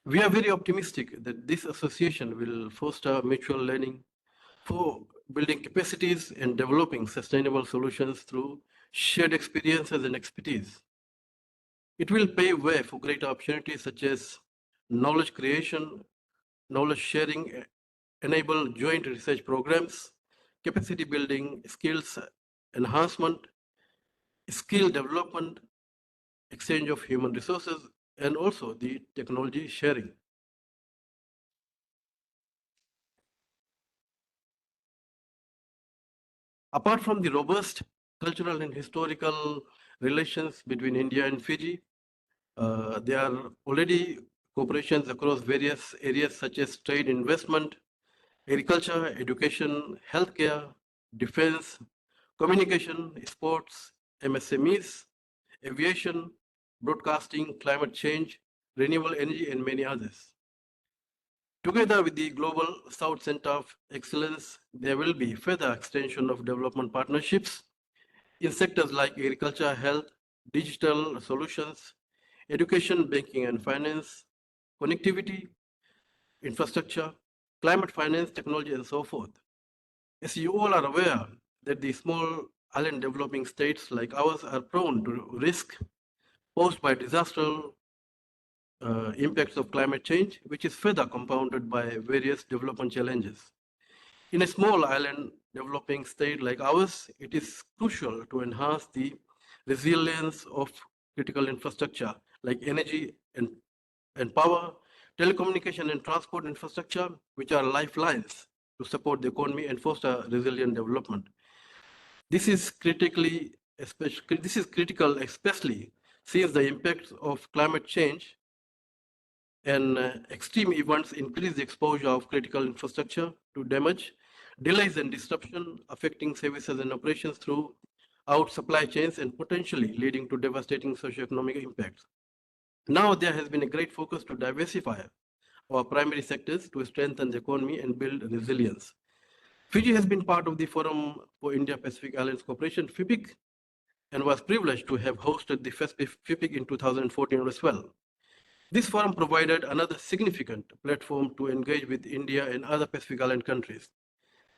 We are very optimistic that this association will foster mutual learning for building capacities and developing sustainable solutions through shared experiences and expertise. It will pave way for greater opportunities such as knowledge creation, knowledge sharing, enable joint research programs, capacity building, skills enhancement, skill development, exchange of human resources, and also the technology sharing. Apart from the robust cultural and historical relations between India and Fiji, there are already cooperations across various areas such as trade, investment, agriculture, education, healthcare, defense, communication, sports, MSMEs, aviation, broadcasting, climate change, renewable energy, and many others. Together with the Global South Center of Excellence, there will be further extension of development partnerships in sectors like agriculture, health, digital solutions, education, banking and finance, connectivity, infrastructure, climate finance, technology, and so forth. As you all are aware that the small island developing states like ours are prone to risk posed by disaster impacts of climate change, which is further compounded by various development challenges. In a small island developing state like ours, it is crucial to enhance the resilience of critical infrastructure like energy and power, telecommunication and transport infrastructure, which are lifelines to support the economy and foster resilient development. This is critical, especially since the impacts of climate change and extreme events increase the exposure of critical infrastructure to damage, delays and disruption affecting services and operations throughout supply chains and potentially leading to devastating socioeconomic impacts. Now there has been a great focus to diversify our primary sectors to strengthen the economy and build resilience. Fiji has been part of the Forum for Indo-Pacific Islands Cooperation, FIPIC, and was privileged to have hosted the first FIPIC in 2014 as well. This forum provided another significant platform to engage with India and other Pacific Island countries.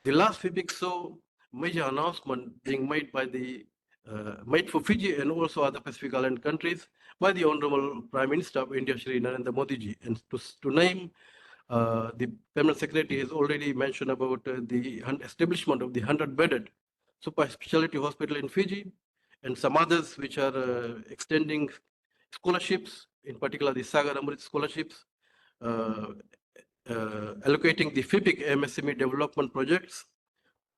The last FIPIC saw major announcement being made by made for Fiji and also other Pacific Island countries by the Honorable Prime Minister of India, Shri Narendra Modi ji. And to name, the Permanent Secretary has already mentioned about the establishment of the 100-bedded super specialty hospital in Fiji, and some others which are extending scholarships, in particular the Sagar Amrit scholarships, allocating the FIPIC MSME development projects,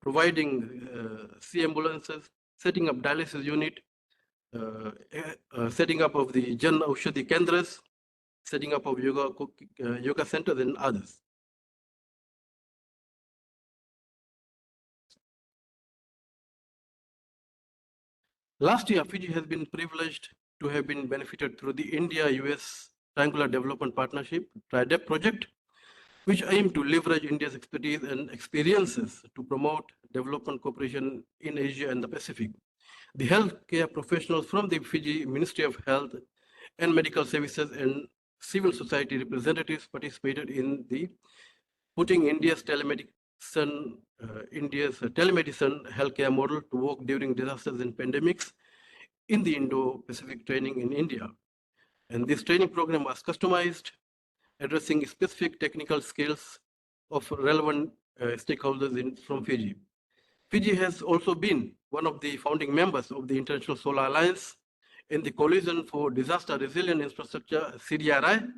providing sea ambulances, setting up dialysis unit, setting up of the Jan Aushadhi Kendras, setting up of yoga centers and others. Last year, Fiji has been privileged to have been benefited through the India-US Triangular Development Partnership, TRIDEP project, which aim to leverage India's expertise and experiences to promote development cooperation in Asia and the Pacific. The healthcare professionals from the Fiji Ministry of Health and Medical Services and civil society representatives participated in the putting India's telemedicine healthcare model to work during disasters and pandemics in the Indo-Pacific training in India. And this training program was customized, addressing specific technical skills of relevant stakeholders from Fiji. Fiji has also been one of the founding members of the International Solar Alliance in the Coalition for Disaster Resilient Infrastructure, CDRI,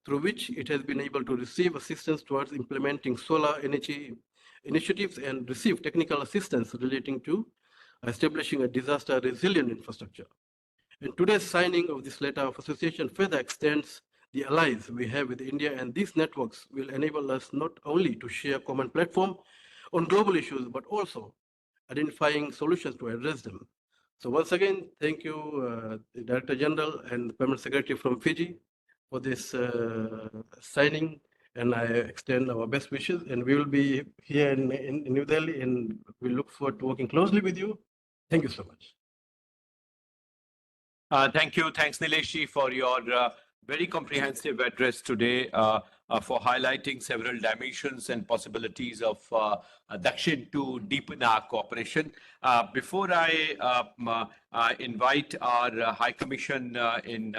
through which it has been able to receive assistance towards implementing solar energy initiatives and receive technical assistance relating to establishing a disaster resilient infrastructure. And today's signing of this letter of association further extends the allies we have with India, and these networks will enable us not only to share common platform on global issues, but also identifying solutions to address them. So once again, thank you, the Director General and the Permanent Secretary from Fiji for this signing, and I extend our best wishes, and we will be here in New Delhi, and we look forward to working closely with you. Thank you so much. Thank you. Thanks, Nilesh, for your very comprehensive address today, for highlighting several dimensions and possibilities of Dakshin to deepen our cooperation. Before I invite our High Commission in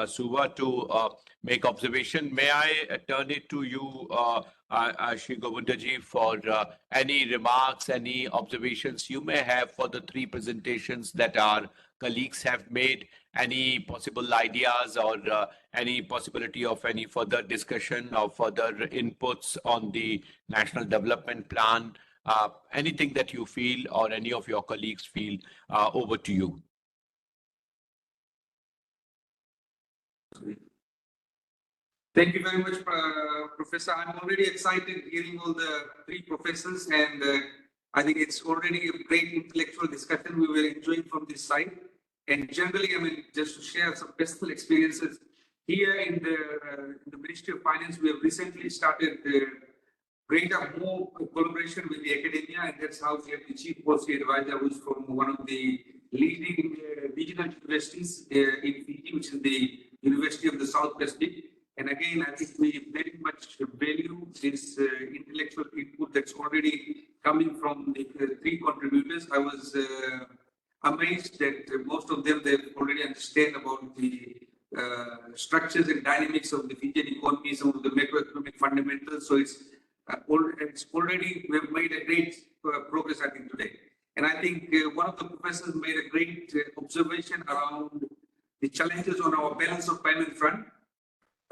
Suva to make observation, may I turn it to you, Shri Govindaji, for any remarks, any observations you may have for the three presentations that our colleagues have made, any possible ideas or any possibility of any further discussion or further inputs on the National Development Plan, anything that you feel or any of your colleagues feel, over to you. Thank you very much, Professor. I'm already excited hearing all the three professors, and I think it's already a great intellectual discussion we were enjoying from this side. And generally, I mean, just to share some personal experiences, here in the Ministry of Finance, we have recently started greater more collaboration with the academia, and that's how we have the Chief Policy Advisor, who's from one of the leading regional universities in Fiji, which is the University of the South Pacific. And again, I think we very much value this intellectual input that's already coming from the three contributors. I was amazed that most of them, they already understand about the structures and dynamics of the Fijian economy, some of the macroeconomic fundamentals. So it's already, we have made a great progress, I think, today. And I think one of the professors made a great observation around the challenges on our balance of payment front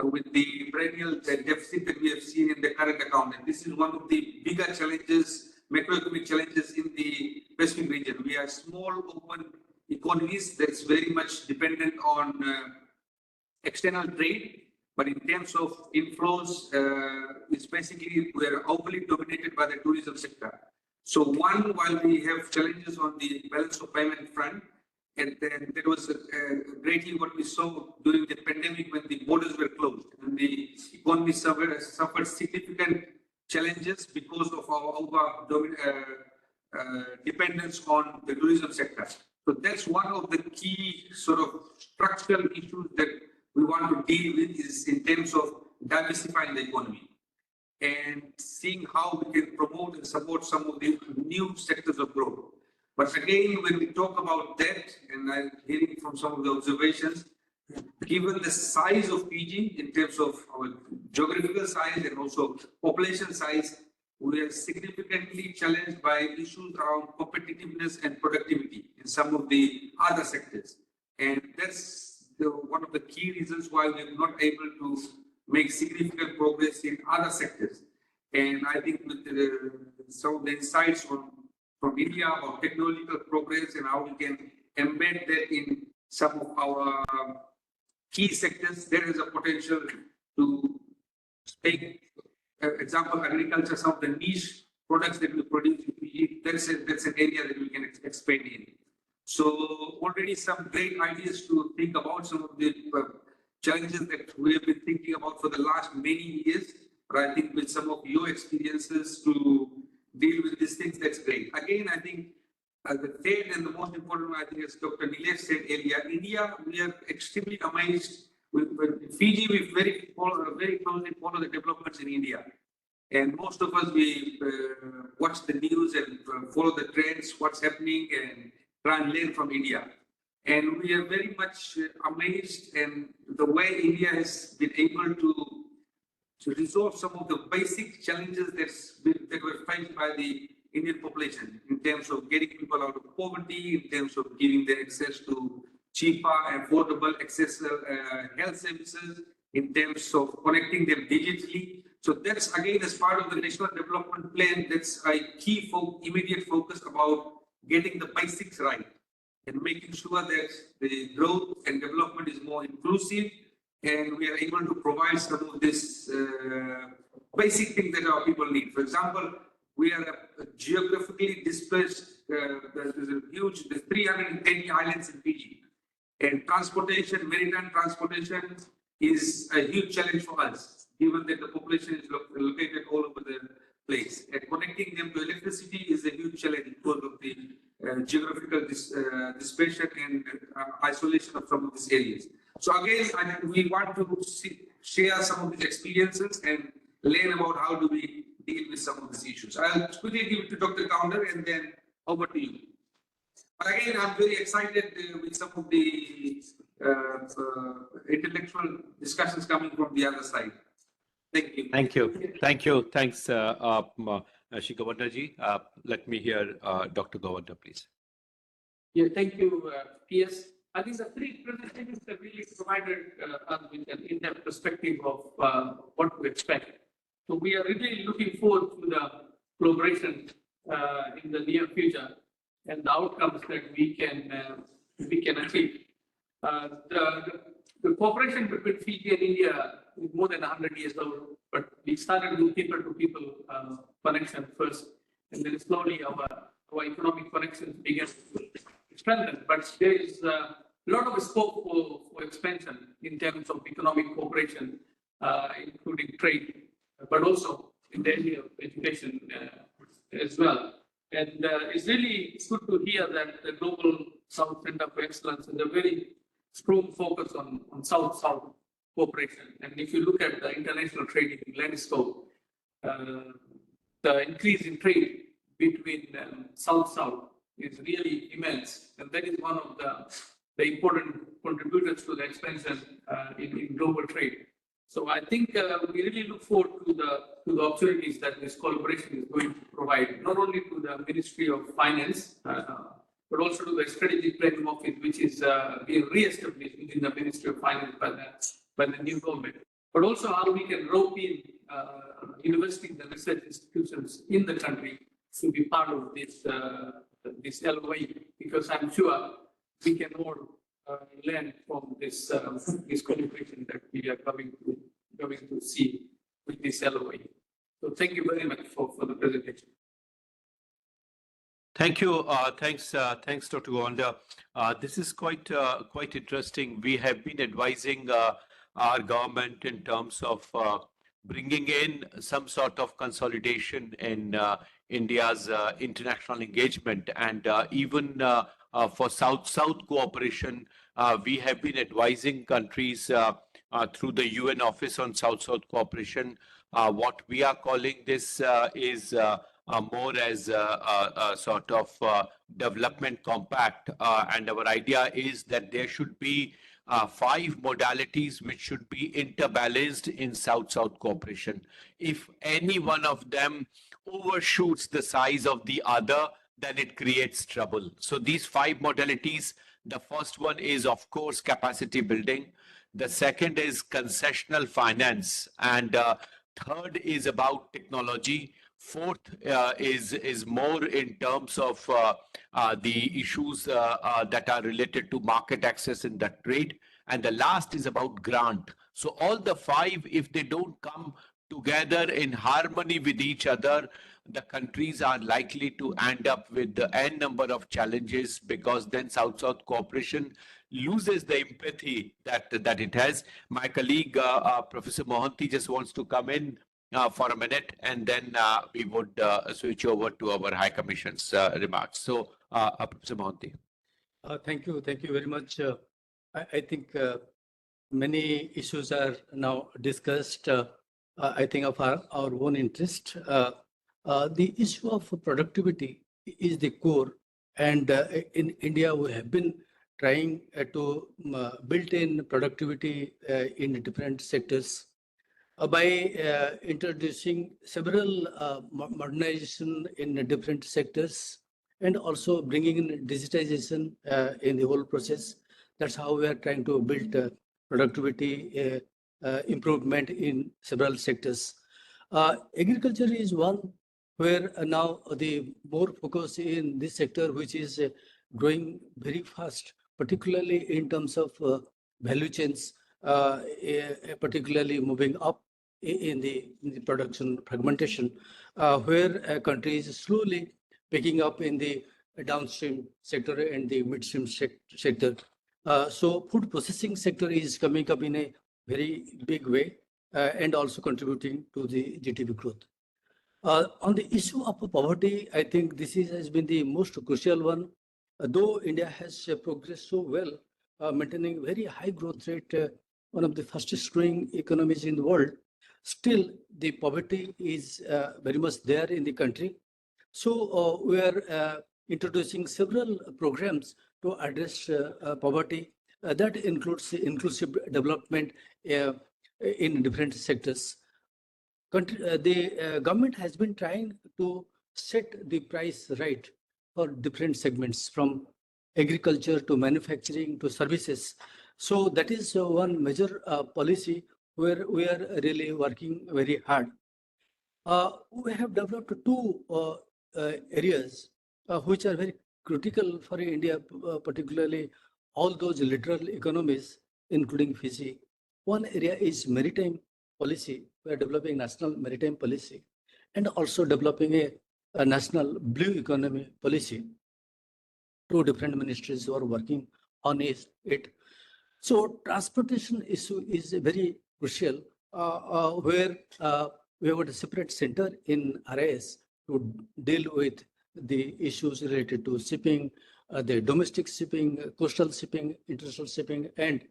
with the perennial deficit that we have seen in the current account. And this is one of the bigger challenges, macroeconomic challenges in the Pacific region. We are small, open economies that's very much dependent on external trade, but in terms of inflows, it's basically we're overly dominated by the tourism sector. So one, while we have challenges on the balance of payment front, and then there was greatly what we saw during the pandemic when the borders were closed and the economy suffered significant challenges because of our dependence on the tourism sector. So that's one of the key sort of structural issues that we want to deal with, is in terms of diversifying the economy. and seeing how we can promote and support some of the new sectors of growth. But again, when we talk about that, and I'm hearing from some of the observations, given the size of Fiji in terms of our geographical size and also population size, we are significantly challenged by issues around competitiveness and productivity in some of the other sectors. And that's one of the key reasons why we're not able to make significant progress in other sectors. And I think with some of the insights from India about technological progress and how we can embed that in some of our key sectors, there is a potential to take, example, agriculture, some of the niche products that we produce in Fiji, that's an area that we can expand in. So already some great ideas to think about some of the challenges that we have been thinking about for the last many years. But I think with some of your experiences to deal with these things, that's great. Again, I think the third and the most important one, I think, as Dr. Nilesh said earlier, India, we are extremely amazed. With Fiji, we very closely follow the developments in India. And most of us, we watch the news and follow the trends, what's happening, and try and learn from India. And we are very much amazed in the way India has been able to resolve some of the basic challenges that were faced by the Indian population in terms of getting people out of poverty, in terms of giving them access to cheaper, affordable, accessible health services, in terms of connecting them digitally. So that's again, as part of the National Development Plan, that's a key immediate focus about getting the basics right and making sure that the growth and development is more inclusive, and we are able to provide some of this basic things that our people need. For example, we are geographically dispersed. There's 310 islands in Fiji, and transportation, maritime transportation, is a huge challenge for us, given that the population is located all over the place. And connecting them to electricity is a huge challenge because of the geographical dispersion and isolation of some of these areas. So again, we want to share some of these experiences and learn about how do we deal with some of these issues. I'll quickly give it to Dr. Kaunder and then over to you. But again, I'm very excited with some of the intellectual discussions coming from the other side. Thank you. Thank you. Thank you. Thanks, Shri Govardhanji. Let me hear Dr. Govardhan, please. Yeah, thank you, PS. I think the three presentations that really provided us with an in-depth perspective of what to expect. So we are really looking forward to the collaboration in the near future and the outcomes that we can achieve. The cooperation between Fiji and India is more than 100 years old, but we started with people-to-people connection first, and then slowly our economic connections began to strengthen. But there is a lot of scope for expansion in terms of economic cooperation, including trade, but also in the area of education as well. And it's really good to hear that the Global South Center for Excellence has a very strong focus on South-South cooperation. And if you look at the international trading landscape, the increase in trade between South-South is really immense. And that is one of the important contributors to the expansion in global trade. So I think we really look forward to the opportunities that this collaboration is going to provide, not only to the Ministry of Finance, but also to the Strategic Planning Office, which is being re-established within the Ministry of Finance by the new government. But also how we can rope in universities and research institutions in the country to be part of this LoA, because I'm sure we can all learn from this collaboration that we are going to see with this LoA. So thank you very much for the presentation. Thank you. Thanks, Dr. Govardhan. This is quite interesting. We have been advising our government in terms of bringing in some sort of consolidation in India's international engagement, and even for South-South cooperation, we have been advising countries through the UN Office on South-South cooperation What we are calling this is more as a sort of development compact. And our idea is that there should be 5 modalities which should be interbalanced in South-South cooperation. If any one of them overshoots the size of the other, then it creates trouble. So these 5 modalities, the first one is, of course, capacity building. The second is concessional finance. And third is about technology. Fourth is more in terms of the issues that are related to market access in the trade. And the last is about grant. So all the 5, if they don't come together in harmony with each other, the countries are likely to end up with the n number of challenges, because then South-South cooperation loses the empathy that it has. My colleague, Professor Mohanty, just wants to come in for a minute, and then we would switch over to our High Commission's remarks. So, Professor Mohanty. Thank you. Thank you very much. I think many issues are now discussed, I think of our own interest. The issue of productivity is the core. And in India, we have been trying to build in productivity in different sectors by introducing several modernization in different sectors, and also bringing in digitization in the whole process. That's how we are trying to build productivity improvement in several sectors. Agriculture is one where now the more focus in this sector, which is growing very fast, particularly in terms of value chains, particularly moving up in the production fragmentation, where countries slowly picking up in the downstream sector and the midstream sector. So food processing sector is coming up in a very big way and also contributing to the GDP growth. On the issue of poverty, I think this has been the most crucial one. Though India has progressed so well, maintaining very high growth rate, one of the fastest growing economies in the world, still the poverty is very much there in the country. So we are introducing several programs to address poverty. That includes inclusive development in different sectors. The government has been trying to set the price right for different segments, from agriculture to manufacturing to services. So that is one major policy where we are really working very hard. We have developed 2 areas which are very critical for India, particularly all those littoral economies, including Fiji. One area is maritime policy. We are developing national maritime policy and also developing a national blue economy policy. 2 different ministries who are working on it. So transportation issue is very crucial, where we have a separate center in RIS to deal with the issues related to shipping, the domestic shipping, coastal shipping, international shipping, and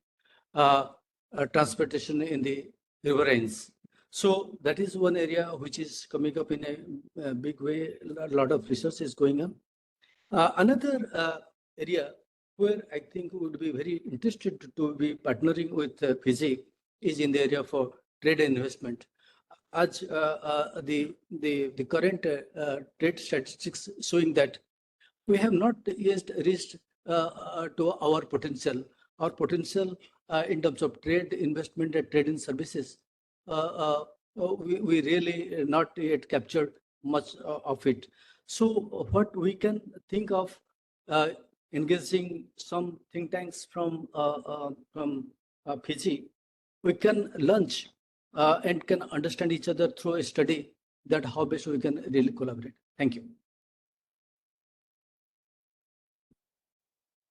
transportation in the riverines. So that is one area which is coming up in a big way. A lot of research is going on. Another area where I think we would be very interested to be partnering with Fiji is in the area for trade and investment. As the current trade statistics showing that we have not yet reached to our potential. Our potential in terms of trade, investment, and trade in services, we really not yet captured much of it. So what we can think of engaging some think tanks from Fiji, we can launch and can understand each other through a study that how best we can really collaborate. Thank you.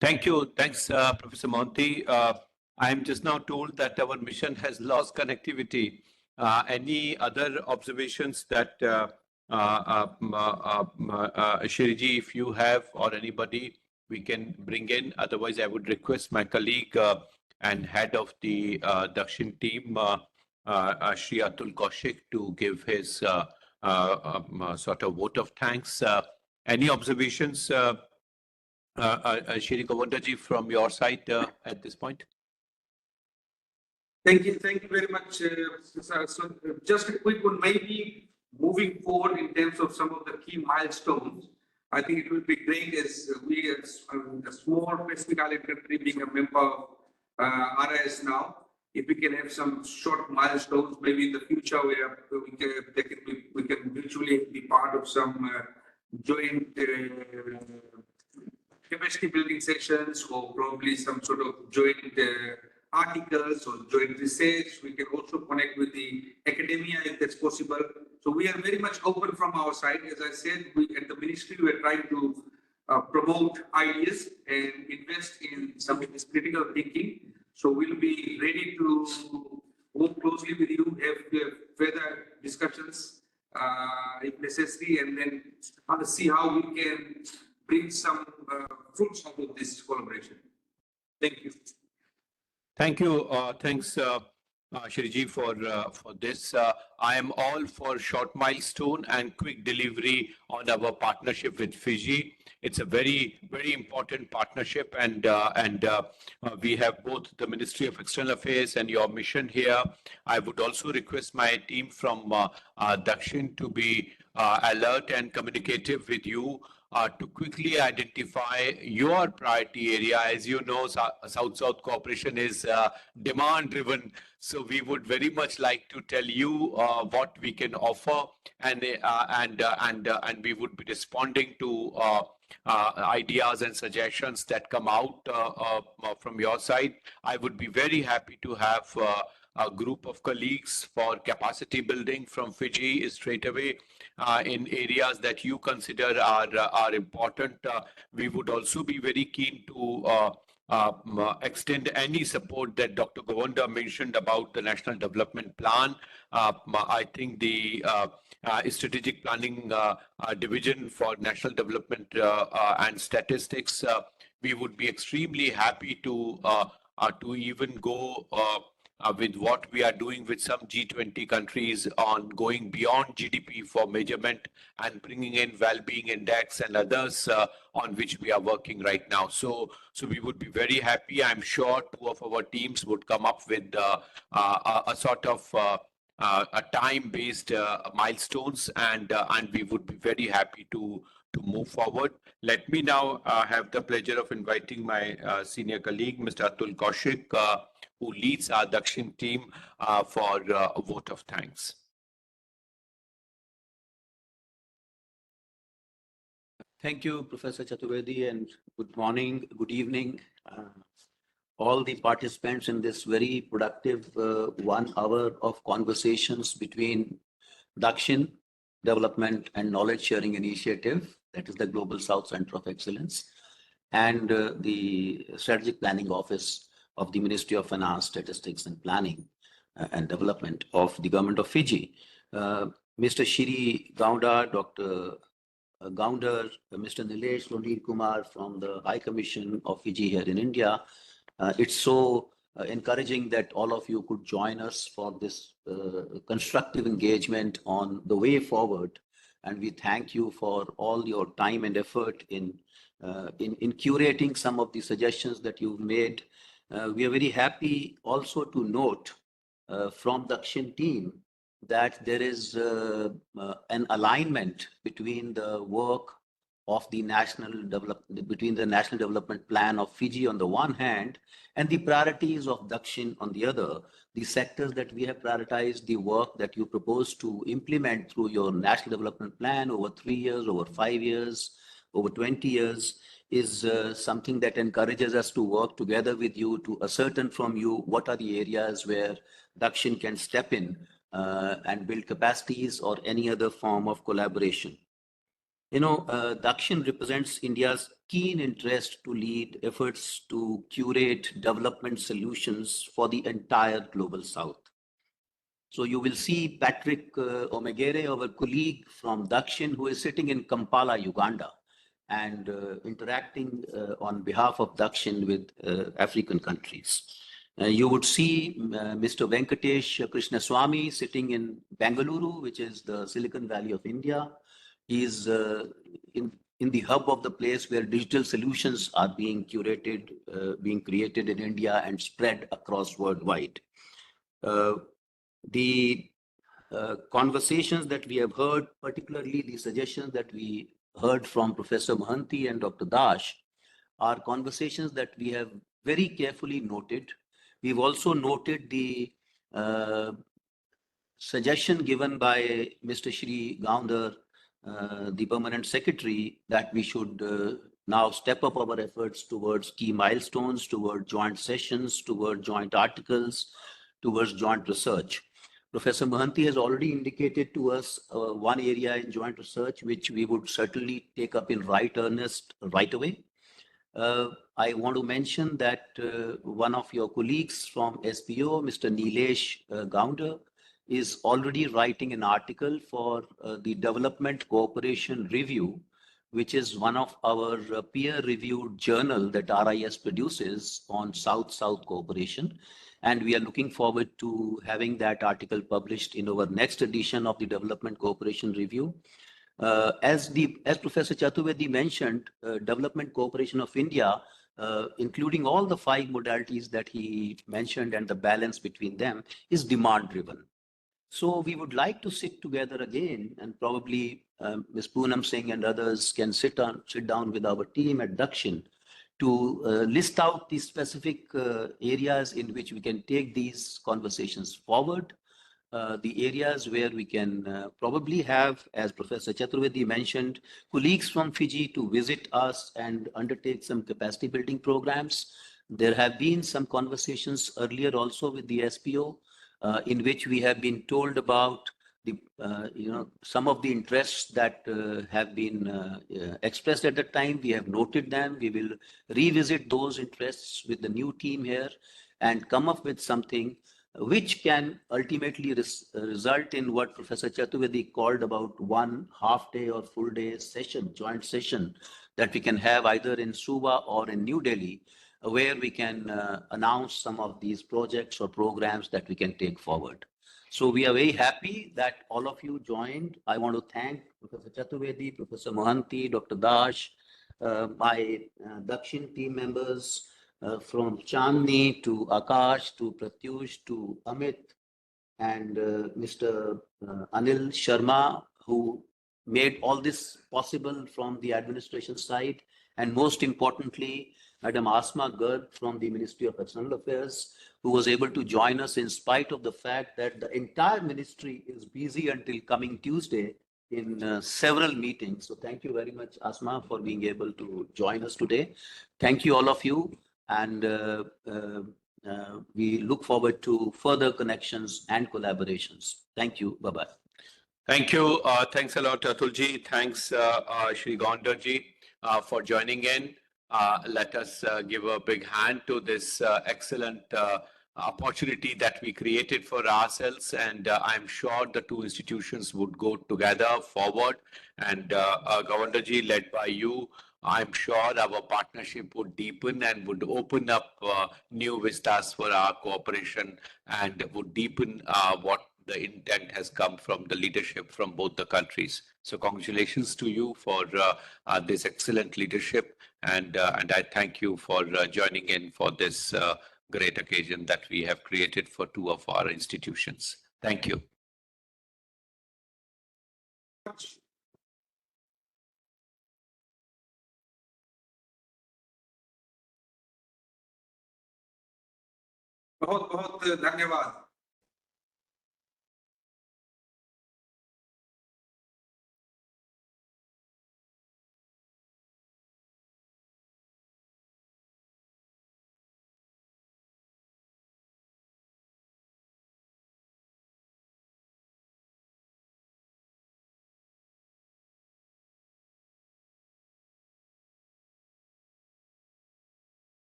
Thank you. Thanks, Professor Monty. I am just now told that our mission has lost connectivity. Any other observations that Shiriji, if you have, or anybody, we can bring in? Otherwise, I would request my colleague and head of the Dakshin team, Shri Atul Kaushik to give his sort of vote of thanks. Any observations, Shri Govindaji, from your side at this point? Thank you very much, sir. So just a quick one, maybe moving forward in terms of some of the key milestones. I think it would be great as we, as a small Pacific Island country, being a member of RIS now, if we can have some short milestones, maybe in the future where we can virtually be part of some joint capacity building sessions, or probably some sort of joint articles or joint research. We can also connect with the academia if that's possible. So we are very much open from our side. As I said, we at the ministry, we're trying to promote ideas and invest in some of this critical thinking. So we'll be ready to work closely with you, have further discussions if necessary, and then see how we can bring some fruits out of this collaboration. Thank you. Thank you. Thanks, Shriji, for this. I am all for short milestone and quick delivery on our partnership with Fiji. It's a very, very important partnership, and we have both the Ministry of External Affairs and your mission here. I would also request my team from Dakshin to be alert and communicative with you to quickly identify your priority area. As you know, South-South cooperation is demand-driven, so we would very much like to tell you what we can offer, and we would be responding to ideas and suggestions that come out from your side. I would be very happy to have a group of colleagues for capacity building from Fiji straight away in areas that you consider are important. We would also be very keen to extend any support that Dr. Govinda mentioned about the National Development Plan. I think the Strategic Planning Division for National Development and Statistics, we would be extremely happy to even go with what we are doing with some G20 countries on going beyond GDP for measurement and bringing in well-being index and others on which we are working right now. So we would be very happy. I'm sure two of our teams would come up with a sort of a time-based milestones, and we would be very happy to move forward. Let me now have the pleasure of inviting my senior colleague, Mr. Atul Kaushik, who leads our Dakshin team for a vote of thanks. Thank you, Professor Chaturvedi, and good morning, good evening, all the participants in this very productive 1 hour of conversations between Dakshin Development and Knowledge Sharing Initiative, that is the Global South Center of Excellence, and the Strategic Planning Office of the Ministry of Finance, Statistics and Planning and Development of the Government of Fiji. Mr. Shri Gaunda, Dr. Gounder, Mr. Nilesh Lonir Kumar from the High Commission of Fiji here in India. It's so encouraging that all of you could join us for this constructive engagement on the way forward. And we thank you for all your time and effort in curating some of the suggestions that you've made. We are very happy also to note from the Dakshin team that there is an alignment between the work of the National Development Plan of Fiji on the one hand, and the priorities of Dakshin on the other. The sectors that we have prioritized, the work that you propose to implement through your National Development Plan over 3 years, over 5 years, over 20 years, is something that encourages us to work together with you to ascertain from you what are the areas where Dakshin can step in and build capacities or any other form of collaboration. You know, Dakshin represents India's keen interest to lead efforts to curate development solutions for the entire Global South. So you will see Patrick Omegere, our colleague from Dakshin, who is sitting in Kampala, Uganda, and interacting on behalf of Dakshin with African countries. You would see Mr. Venkatesh Krishnaswamy sitting in Bengaluru, which is the Silicon Valley of India. He is in the hub of the place where digital solutions are being curated, being created in India and spread across worldwide. The conversations that we have heard, particularly the suggestions that we heard from Professor Mohanty and Dr. Dash, are conversations that we have very carefully noted. We've also noted the suggestion given by Mr. Shri Gounder, the Permanent Secretary, that we should now step up our efforts towards key milestones, towards joint sessions, towards joint articles, towards joint research. Professor Mohanty has already indicated to us one area in joint research, which we would certainly take up in right earnest right away. I want to mention that one of your colleagues from SPO, Mr. Nilesh Gounder, is already writing an article for the Development Cooperation Review, which is one of our peer-reviewed journal that RIS produces on South-South cooperation. And we are looking forward to having that article published in our next edition of the Development Cooperation Review. As Professor Chaturvedi mentioned, Development Cooperation of India, including all the 5 modalities that he mentioned and the balance between them, is demand-driven. So we would like to sit together again, and probably Ms. Poonam Singh and others can sit down with our team at DAKSHIN to list out the specific areas in which we can take these conversations forward. The areas where we can probably have, as Professor Chaturvedi mentioned, colleagues from Fiji to visit us and undertake some capacity building programs. There have been some conversations earlier also with the SPO, in which we have been told about the, some of the interests that have been expressed at the time. We have noted them. We will revisit those interests with the new team here and come up with something which can ultimately result in what Professor Chaturvedi called about one half-day or full-day session, joint session, that we can have either in Suva or in New Delhi, where we can announce some of these projects or programs that we can take forward. So we are very happy that all of you joined. I want to thank Professor Chaturvedi, Professor Mohanty, Dr. Dash, my DAKSHIN team members, from Chandni to Akash to Pratyush to Amit and Mr. Anil Sharma, who made all this possible from the administration side, and most importantly, Madam Asma Garg from the Ministry of External Affairs, who was able to join us in spite of the fact that the entire ministry is busy until coming Tuesday in several meetings. So thank you very much, Asma, for being able to join us today. Thank you, all of you. And we look forward to further connections and collaborations. Thank you. Bye-bye. Thank you. Thanks a lot, Atulji. Thanks, Shri Gaundarji, for joining in. Let us give a big hand to this excellent opportunity that we created for ourselves. And I'm sure the two institutions would go together forward. And Gaundarji, led by you, I'm sure our partnership would deepen and would open up new vistas for our cooperation and would deepen what the intent has come from the leadership from both the countries. So congratulations to you for this excellent leadership. And I thank you for joining in for this great occasion that we have created for two of our institutions. Thank you. बहुत बहुत धन्यवाद।